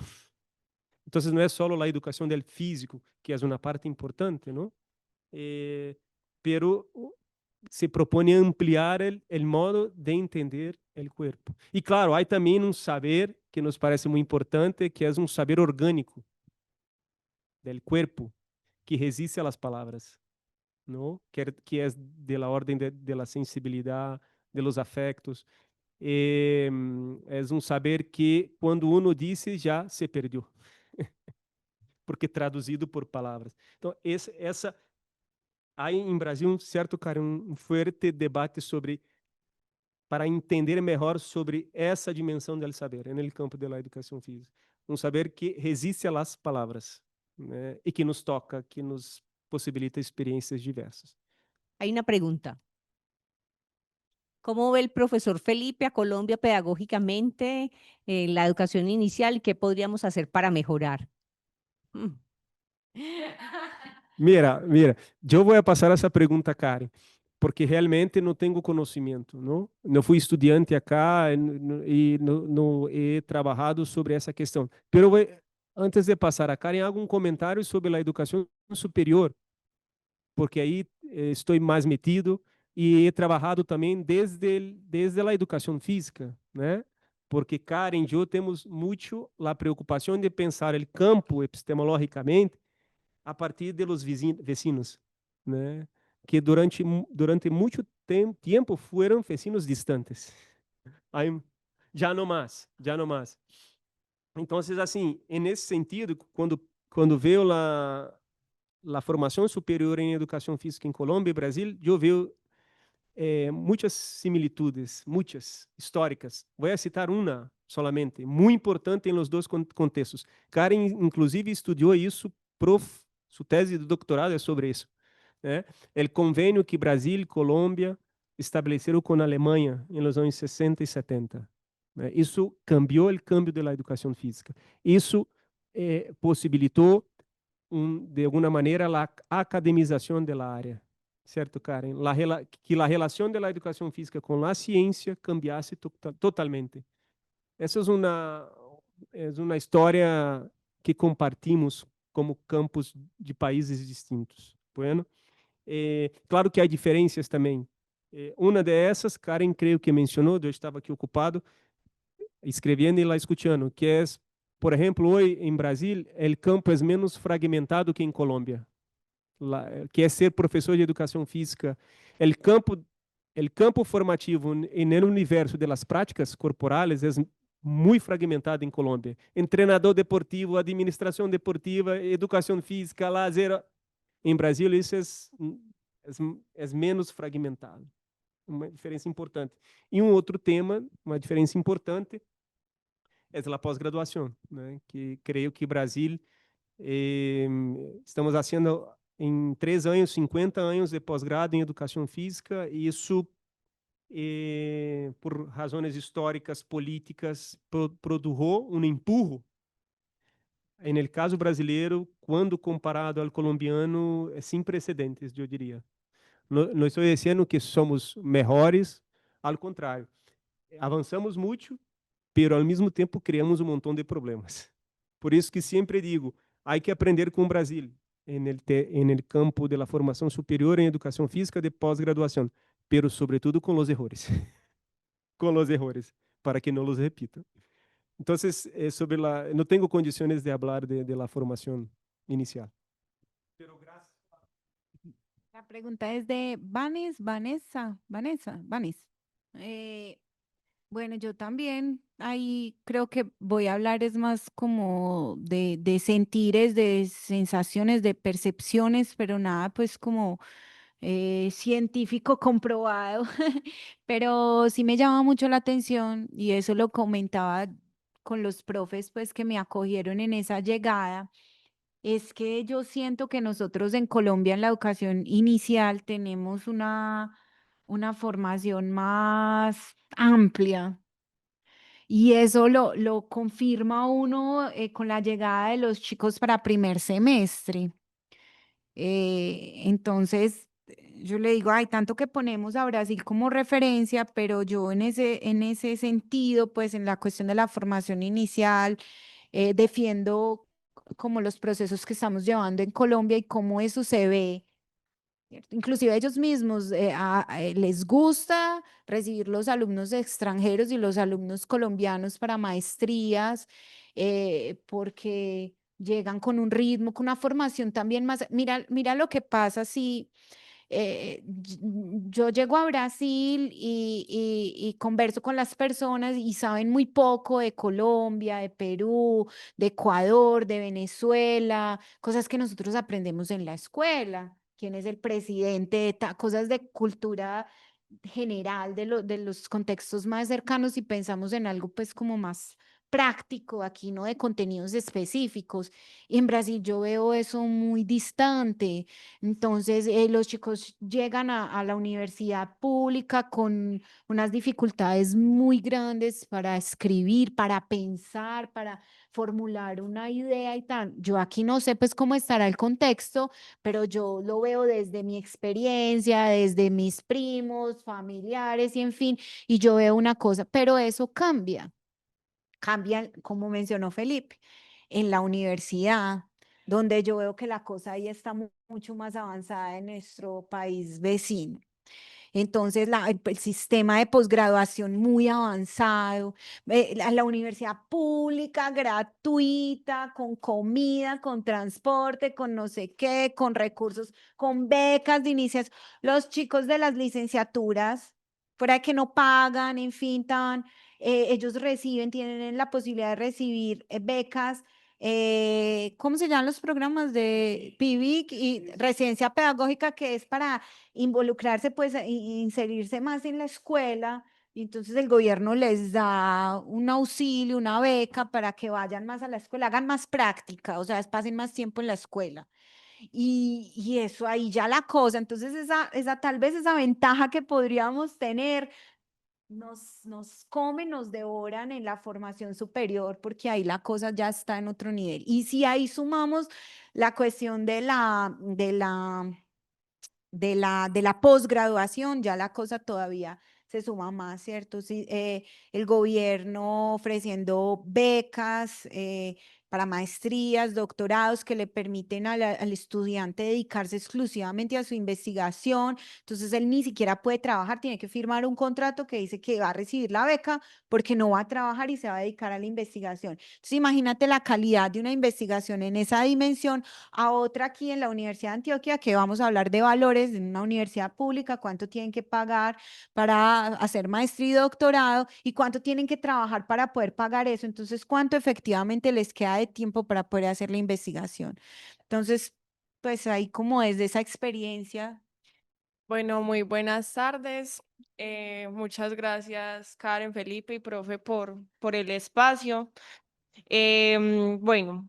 Então, não é só a educação do físico, que é uma parte importante, não? Pero se propõe ampliar o modo de entender o corpo. E, claro, há também um saber que nos parece muito importante, que é um saber orgânico del cuerpo, que resiste a las palabras, ¿no? Que es de la orden de la sensibilidad, de los afectos. Es un saber que cuando uno dice ya se perdió, porque traduzido por palavras. Então, há em Brasil certo, cara, um forte debate sobre, para entender melhor sobre essa dimensão do saber, no campo da educação física. Um saber que resiste a las palavras, né? E que nos toca, que nos possibilita experiências diversas. Hay una pregunta. ¿Cómo ve el profesor Felipe a Colombia pedagógicamente en la educación inicial? ¿Qué podríamos hacer para mejorar? Mira, eu vou passar essa pergunta a Karen, porque realmente não tenho conhecimento, não? Não fui estudante acá e não he trabalhado sobre essa questão. Pero antes de passar a Karen, algum comentário sobre a educação superior, porque aí estou mais metido e he trabalhado também desde a educação física, né? Porque Karen e eu temos muito a preocupação de pensar o campo epistemologicamente a partir de los vecinos, né? Que durante muito tempo foram vecinos distantes. Aí, já não mais. Então, assim, nesse sentido, quando veio a formação superior em educação física em Colômbia e Brasil, eu vejo muitas similitudes, muitas históricas. Vou citar uma solamente, muito importante em los dois contextos. Karen, inclusive, estudou isso, sua tese de doutorado é sobre isso. Né? O convênio que Brasil e Colômbia estabeleceram com a Alemanha em los anos 60 e 70. Né? Isso cambiou o câmbio da educação física. Isso possibilitou, de alguma maneira, a academização da área. Certo, Karen? Que a relação da educação física com a ciência cambiasse totalmente. Essa é uma história que compartimos como campos de países distintos. Bueno? Claro que há diferenças também. Uma dessas, Karen creio que mencionou, eu estava aqui ocupado, escrevendo e lá escutando, que é, por exemplo, hoje em Brasil, o campo é menos fragmentado que em Colômbia. Que é ser professor de educação física. O campo formativo no universo das práticas corporais é muito fragmentado em Colômbia. Treinador deportivo, administração deportiva, educação física, lazer. Em Brasil, isso é menos fragmentado. Uma diferença importante. E outro tema, uma diferença importante, é a pós-graduação, né? Que creio que Brasil estamos fazendo em 3 anos, 50 anos de pós-grado em educação física, e isso, por razões históricas, políticas, produziu um empurro. No caso brasileiro, quando comparado ao colombiano, é sem precedentes, eu diria. Não estou dizendo que somos melhores, ao contrário. Avançamos muito, mas ao mesmo tempo criamos um montão de problemas. Por isso que sempre digo, há que aprender com o Brasil no campo da formação superior em educação física de pós-graduação, pero sobretudo com os erros. Com os erros, para que não os repitam. Então, não tenho condições de falar de la formação inicial. La pregunta es de Vanessa. Bueno, yo también ahí creo que voy a hablar es más como de sentires, de sensaciones, de percepciones, pero nada pues como científico comprobado. Pero sí me llama mucho la atención y eso lo comentaba con los profes pues que me acogieron en esa llegada. Es que yo siento que nosotros en Colombia en la educación inicial tenemos una formación más amplia y eso lo confirma uno con la llegada de los chicos para primer semestre. Entonces, yo le digo, ay, tanto que ponemos a Brasil como referencia, pero yo en ese sentido, pues en la cuestión de la formación inicial, defiendo como los procesos que estamos llevando en Colombia y cómo eso se ve. ¿Cierto? Inclusive ellos mismos les gusta recibir los alumnos extranjeros y los alumnos colombianos para maestrías, porque llegan con un ritmo, con una formación también más. Mira lo que pasa si yo llego a Brasil y converso con las personas y saben muy poco de Colombia, de Perú, de Ecuador, de Venezuela, cosas que nosotros aprendemos en la escuela. ¿Quién es el presidente? Cosas de cultura general de los contextos más cercanos y pensamos en algo pues como más práctico aquí, no de contenidos específicos. Y en Brasil yo veo eso muy distante. Entonces, los chicos llegan a la universidad pública con unas dificultades muy grandes para escribir, para pensar, para formular una idea y tal. Yo aquí no sé pues cómo estará el contexto, pero yo lo veo desde mi experiencia, desde mis primos, familiares y en fin, y yo veo una cosa, pero eso cambia, como mencionó Felipe, en la universidad, donde yo veo que la cosa ahí está mucho más avanzada en nuestro país vecino. Entonces, el sistema de posgraduación muy avanzado, la universidad pública, gratuita, con comida, con transporte, con no sé qué, con recursos, con becas de iniciación. Los chicos de las licenciaturas, fuera de que no pagan, en fin, ellos tienen la posibilidad de recibir becas ¿cómo se llaman los programas de PIBIC y residencia pedagógica, que es para involucrarse, pues, inserirse más en la escuela? Y entonces el gobierno les da un auxilio, una beca para que vayan más a la escuela, hagan más práctica, o sea, pasen más tiempo en la escuela. Y eso ahí ya la cosa. Entonces esa tal vez esa ventaja que podríamos tener nos comen, nos devoran en la formación superior, porque ahí la cosa ya está en otro nivel. Y si ahí sumamos la cuestión de la posgraduación, ya la cosa todavía se suma más, ¿cierto? Sí, el gobierno ofreciendo becas para maestrías, doctorados que le permiten al estudiante dedicarse exclusivamente a su investigación. Entonces él ni siquiera puede trabajar, tiene que firmar un contrato que dice que va a recibir la beca porque no va a trabajar y se va a dedicar a la investigación. Entonces imagínate la calidad de una investigación en esa dimensión a otra aquí en la Universidad de Antioquia, que vamos a hablar de valores en una universidad pública, cuánto tienen que pagar para hacer maestría y doctorado y cuánto tienen que trabajar para poder pagar eso. Entonces, cuánto efectivamente les queda de tiempo para poder hacer la investigación. Entonces, pues ahí como desde esa experiencia. Bueno, muy buenas tardes. Muchas gracias, Karen, Felipe y profe, por el espacio. Bueno,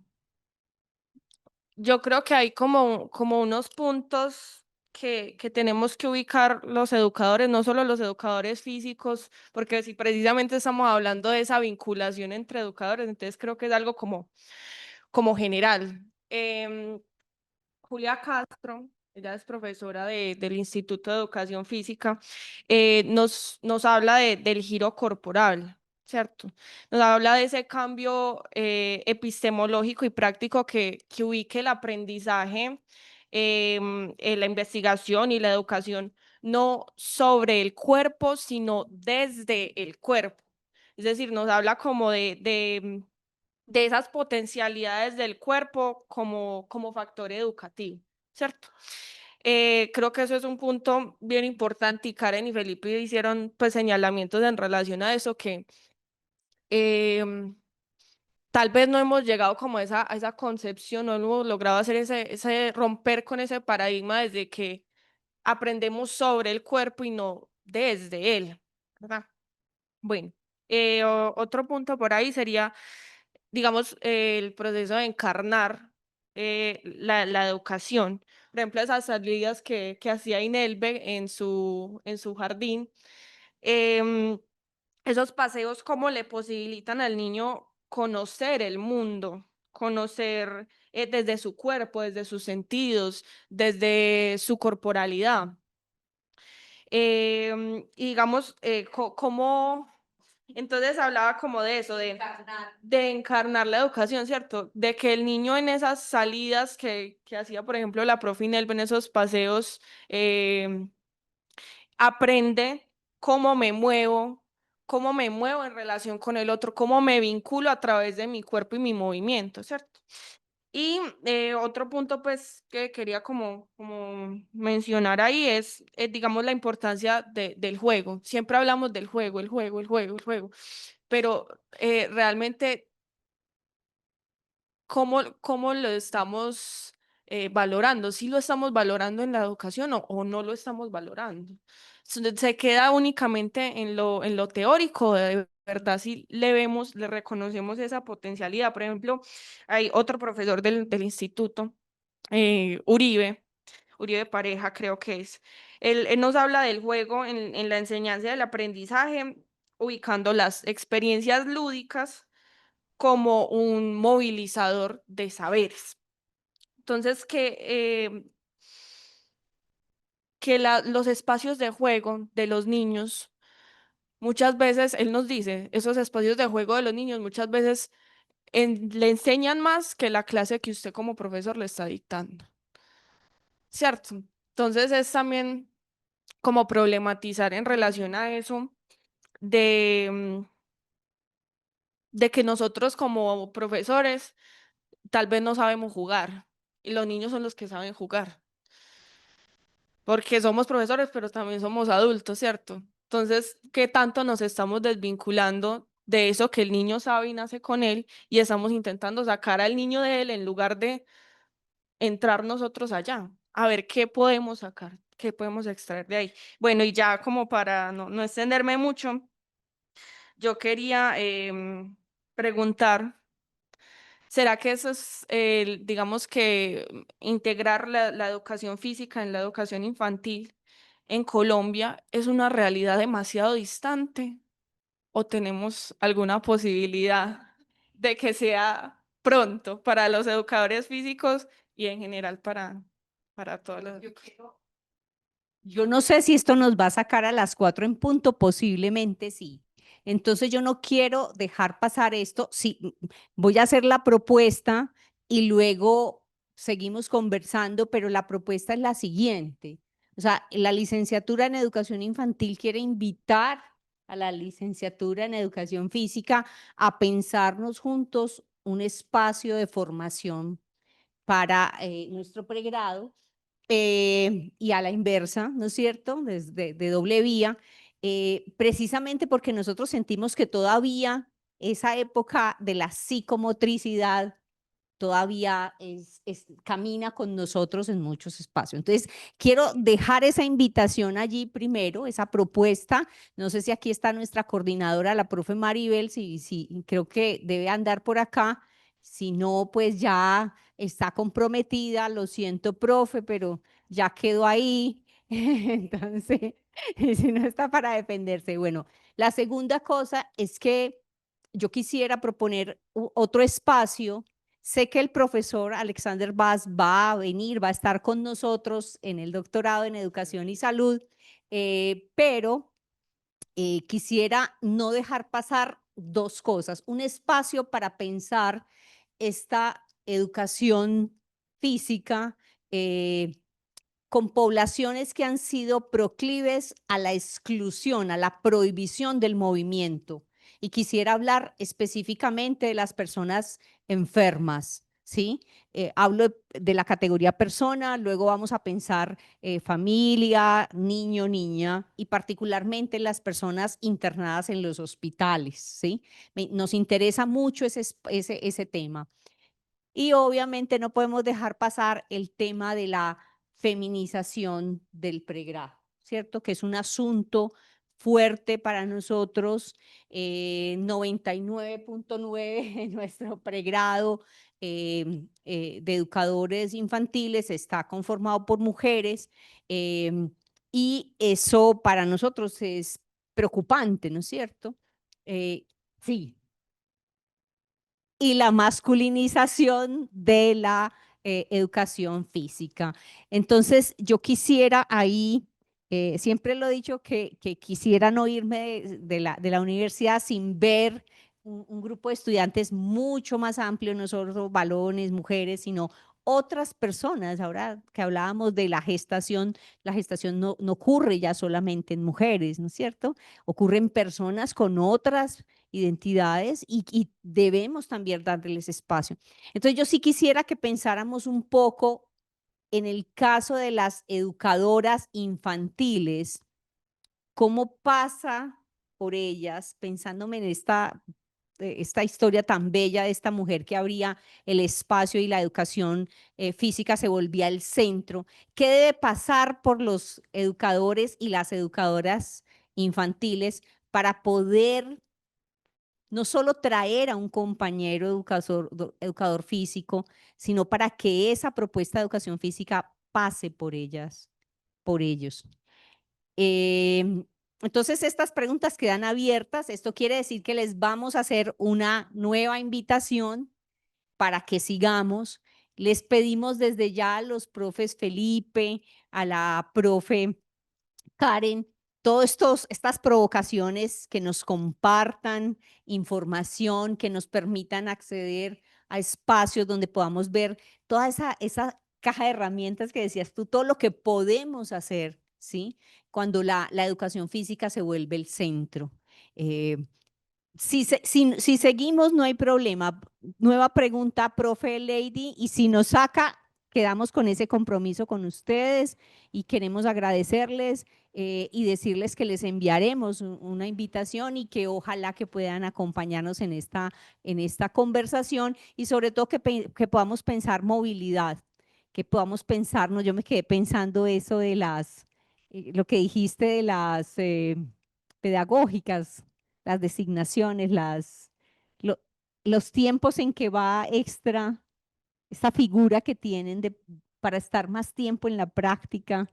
yo creo que hay como unos puntos que tenemos que ubicar los educadores, no solo los educadores físicos, porque si precisamente estamos hablando de esa vinculación entre educadores, entonces creo que es algo como general. Julia Castro, ella es profesora del Instituto de Educación Física, nos habla del giro corporal, ¿cierto? Nos habla de ese cambio epistemológico y práctico que ubique el aprendizaje, la investigación y la educación, no sobre el cuerpo, sino desde el cuerpo. Es decir, nos habla como de esas potencialidades del cuerpo como factor educativo, ¿cierto? Creo que eso es un punto bien importante y Karen y Felipe hicieron pues señalamientos en relación a eso que em, tal vez no hemos llegado como a esa concepción, no hemos logrado hacer ese romper con ese paradigma desde que aprendemos sobre el cuerpo y no desde él, ¿verdad? Bueno, otro punto por ahí sería, digamos, el proceso de encarnar la educación. Por ejemplo, esas salidas que hacía Inelve en su jardín, em, esos paseos, cómo le posibilitan al niño conocer el mundo, conocer desde su cuerpo, desde sus sentidos, desde su corporalidad. Y digamos, cómo, entonces hablaba como de eso, de encarnar la educación, ¿cierto? De que el niño en esas salidas que hacía, por ejemplo, la profe Inelva en esos paseos, aprende cómo me muevo en relación con el otro, cómo me vinculo a través de mi cuerpo y mi movimiento, ¿cierto? Y otro punto, pues, que quería como mencionar ahí es, digamos, la importancia del juego. Siempre hablamos del juego, el juego, el juego, el juego, pero realmente, ¿cómo lo estamos valorando? ¿Sí lo estamos valorando en la educación o no lo estamos valorando? Se queda únicamente en lo teórico, de verdad, si le vemos, le reconocemos esa potencialidad. Por ejemplo, hay otro profesor del instituto, Uribe Pareja, creo que es. Él nos habla del juego en la enseñanza del aprendizaje, ubicando las experiencias lúdicas como un movilizador de saberes. Entonces, que los espacios de juego de los niños, muchas veces, él nos dice, esos espacios de juego de los niños muchas veces le enseñan más que la clase que usted como profesor le está dictando, ¿cierto? Entonces es también como problematizar en relación a eso de que nosotros como profesores tal vez no sabemos jugar y los niños son los que saben jugar, porque somos profesores, pero también somos adultos, ¿cierto? Entonces, ¿qué tanto nos estamos desvinculando de eso que el niño sabe y nace con él, y estamos intentando sacar al niño de él en lugar de entrar nosotros allá, a ver qué podemos sacar, qué podemos extraer de ahí. Bueno, y ya como para no extenderme mucho, yo quería preguntar, ¿será que eso es, digamos que integrar la educación física en la educación infantil en Colombia es una realidad demasiado distante? ¿O tenemos alguna posibilidad de que sea pronto para los educadores físicos y en general para todos los... Yo no sé si esto nos va a sacar a las 4 en punto, posiblemente sí. Entonces yo no quiero dejar pasar esto. Sí, voy a hacer la propuesta y luego seguimos conversando, pero la propuesta es la siguiente. O sea, la licenciatura en educación infantil quiere invitar a la licenciatura en educación física a pensarnos juntos un espacio de formación para nuestro pregrado y a la inversa, ¿no es cierto? Desde de doble vía, precisamente porque nosotros sentimos que todavía esa época de la psicomotricidad todavía camina con nosotros en muchos espacios. Entonces, quiero dejar esa invitación allí primero, esa propuesta. No sé si aquí está nuestra coordinadora, la profe Maribel, si creo que debe andar por acá. Si no, pues ya está comprometida. Lo siento, profe, pero ya quedó ahí. Entonces, si no está para defenderse. Bueno, la segunda cosa es que yo quisiera proponer otro espacio. Sé que el profesor Alexander Vaz va a venir, va a estar con nosotros en el doctorado en Educación y Salud, pero quisiera no dejar pasar dos cosas. Un espacio para pensar esta educación física con poblaciones que han sido proclives a la exclusión, a la prohibición del movimiento. Y quisiera hablar específicamente de las personas enfermas, ¿sí? Hablo de la categoría persona, luego vamos a pensar familia, niño, niña, y particularmente las personas internadas en los hospitales, ¿sí? Nos interesa mucho ese tema. Y obviamente no podemos dejar pasar el tema de la feminización del pregrado, ¿cierto? Que es un asunto fuerte para nosotros, 99.9 en nuestro pregrado de educadores infantiles está conformado por mujeres y eso para nosotros es preocupante, ¿no es cierto? Sí, y la masculinización de la educación física. Entonces, yo quisiera ahí, siempre lo he dicho, que quisiera no irme de la universidad sin ver un grupo de estudiantes mucho más amplio, no solo varones, mujeres, sino otras personas. Ahora que hablábamos de la gestación no ocurre ya solamente en mujeres, ¿no es cierto? Ocurre en personas con otras identidades y debemos también darles espacio. Entonces yo sí quisiera que pensáramos un poco en el caso de las educadoras infantiles, cómo pasa por ellas, pensándome en esta historia tan bella de esta mujer que abría el espacio y la educación física se volvía el centro. ¿Qué debe pasar por los educadores y las educadoras infantiles para poder no solo traer a un compañero educador físico, sino para que esa propuesta de educación física pase por ellas, por ellos? Entonces, estas preguntas quedan abiertas. Esto quiere decir que les vamos a hacer una nueva invitación para que sigamos. Les pedimos desde ya a los profes Felipe, a la profe Karen, todas estas provocaciones que nos compartan información, que nos permitan acceder a espacios donde podamos ver toda esa caja de herramientas que decías tú, todo lo que podemos hacer, ¿sí? Cuando la educación física se vuelve el centro. Si seguimos, no hay problema. Nueva pregunta, profe Lady, y si nos saca, quedamos con ese compromiso con ustedes y queremos agradecerles y decirles que les enviaremos una invitación y que ojalá que puedan acompañarnos en esta conversación y sobre todo que podamos pensar movilidad, que podamos pensarnos, yo me quedé pensando eso de lo que dijiste de las pedagógicas, las designaciones, los tiempos en que va extra, esta figura que tienen para estar más tiempo en la práctica,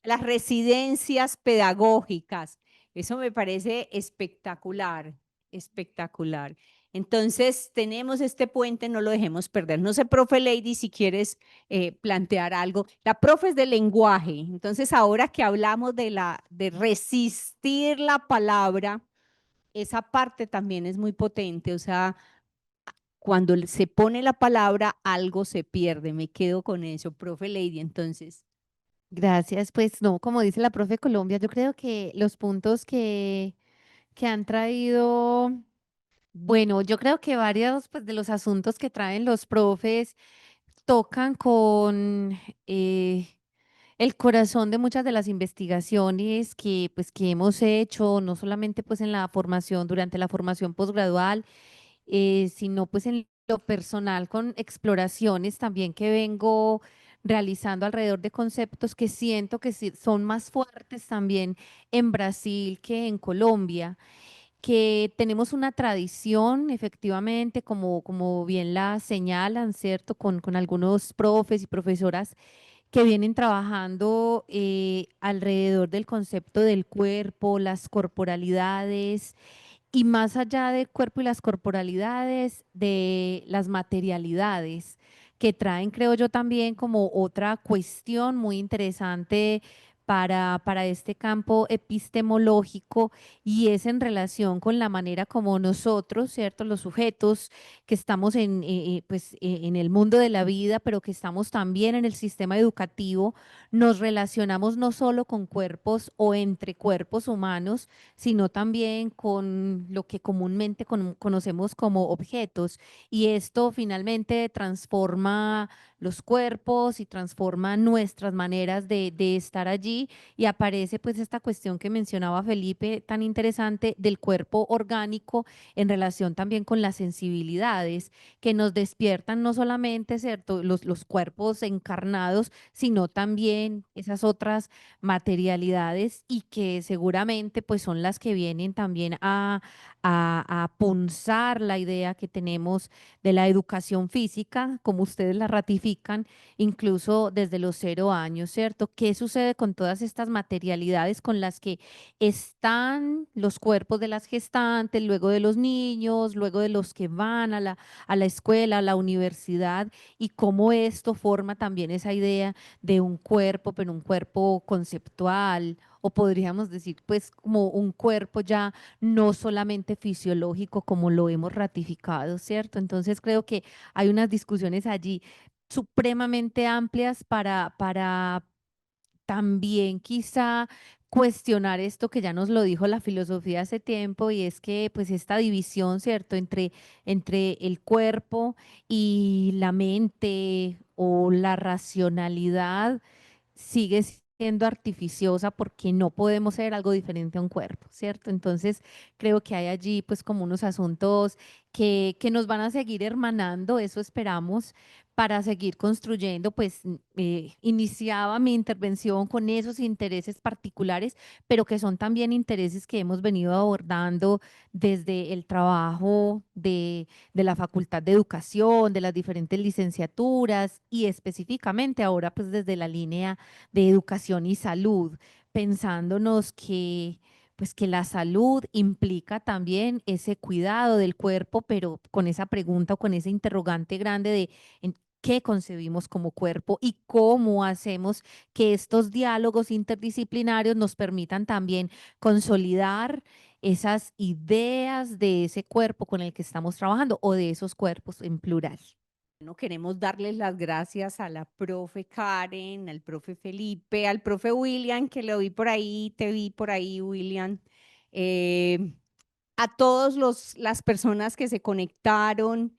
las residencias pedagógicas, eso me parece espectacular, espectacular. Entonces, tenemos este puente, no lo dejemos perder. No sé, profe Lady, si quieres plantear algo. La profe es de lenguaje, entonces ahora que hablamos de resistir la palabra, esa parte también es muy potente, o sea, cuando se pone la palabra, algo se pierde. Me quedo con eso, profe Lady, entonces. Gracias. Pues no, como dice la profe Colombia, yo creo que los puntos que han traído, bueno, yo creo que varios pues, de los asuntos que traen los profes tocan con el corazón de muchas de las investigaciones que hemos hecho, no solamente pues en la formación, durante la formación posgradual, sino pues en lo personal con exploraciones también que vengo realizando alrededor de conceptos que siento que son más fuertes también en Brasil que en Colombia, que tenemos una tradición efectivamente, como bien la señalan, ¿cierto? Con algunos profes y profesoras que vienen trabajando alrededor del concepto del cuerpo, las corporalidades y más allá del cuerpo y las corporalidades, de las materialidades que traen, creo yo, también como otra cuestión muy interesante para este campo epistemológico y es en relación con la manera como nosotros, ¿cierto? Los sujetos que estamos en el mundo de la vida, pero que estamos también en el sistema educativo, nos relacionamos no solo con cuerpos o entre cuerpos humanos, sino también con lo que comúnmente conocemos como objetos. Y esto finalmente transforma los cuerpos y transforma nuestras maneras de estar allí y aparece pues esta cuestión que mencionaba Felipe tan interesante del cuerpo orgánico en relación también con las sensibilidades que nos despiertan no solamente, ¿cierto?, los cuerpos encarnados, sino también esas otras materialidades y que seguramente pues son las que vienen también a punzar la idea que tenemos de la educación física, como ustedes la ratifican, incluso desde los 0 años, ¿cierto? ¿Qué sucede con todas estas materialidades con las que están los cuerpos de las gestantes, luego de los niños, luego de los que van a la escuela, a la universidad, y cómo esto forma también esa idea de un cuerpo, pero un cuerpo conceptual, o podríamos decir pues como un cuerpo ya no solamente fisiológico como lo hemos ratificado, ¿cierto? Entonces creo que hay unas discusiones allí supremamente amplias para también quizá cuestionar esto que ya nos lo dijo la filosofía hace tiempo y es que pues esta división, ¿cierto?, entre el cuerpo y la mente o la racionalidad sigue siendo artificiosa porque no podemos ser algo diferente a un cuerpo, ¿cierto? Entonces creo que hay allí pues como unos asuntos que nos van a seguir hermanando, eso esperamos, para seguir construyendo, pues iniciaba mi intervención con esos intereses particulares, pero que son también intereses que hemos venido abordando desde el trabajo de la Facultad de Educación, de las diferentes licenciaturas y específicamente ahora pues desde la línea de educación y salud, pensándonos que pues que la salud implica también ese cuidado del cuerpo, pero con esa pregunta o con ese interrogante grande de en qué concebimos como cuerpo y cómo hacemos que estos diálogos interdisciplinarios nos permitan también consolidar esas ideas de ese cuerpo con el que estamos trabajando o de esos cuerpos en plural. Bueno, queremos darles las gracias a la profe Karen, al profe Felipe, al profe William, que lo vi por ahí, te vi por ahí, William, a todas las personas que se conectaron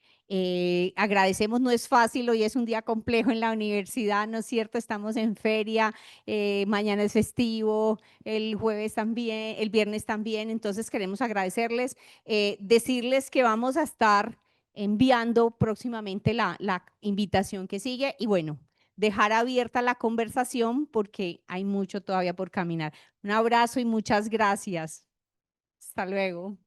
Agradecemos, no es fácil, hoy es un día complejo en la universidad, ¿no es cierto? Estamos en feria, mañana es festivo, el jueves también, el viernes también, entonces queremos agradecerles, decirles que vamos a estar enviando próximamente la invitación que sigue y bueno, dejar abierta la conversación porque hay mucho todavía por caminar. Un abrazo y muchas gracias. Hasta luego.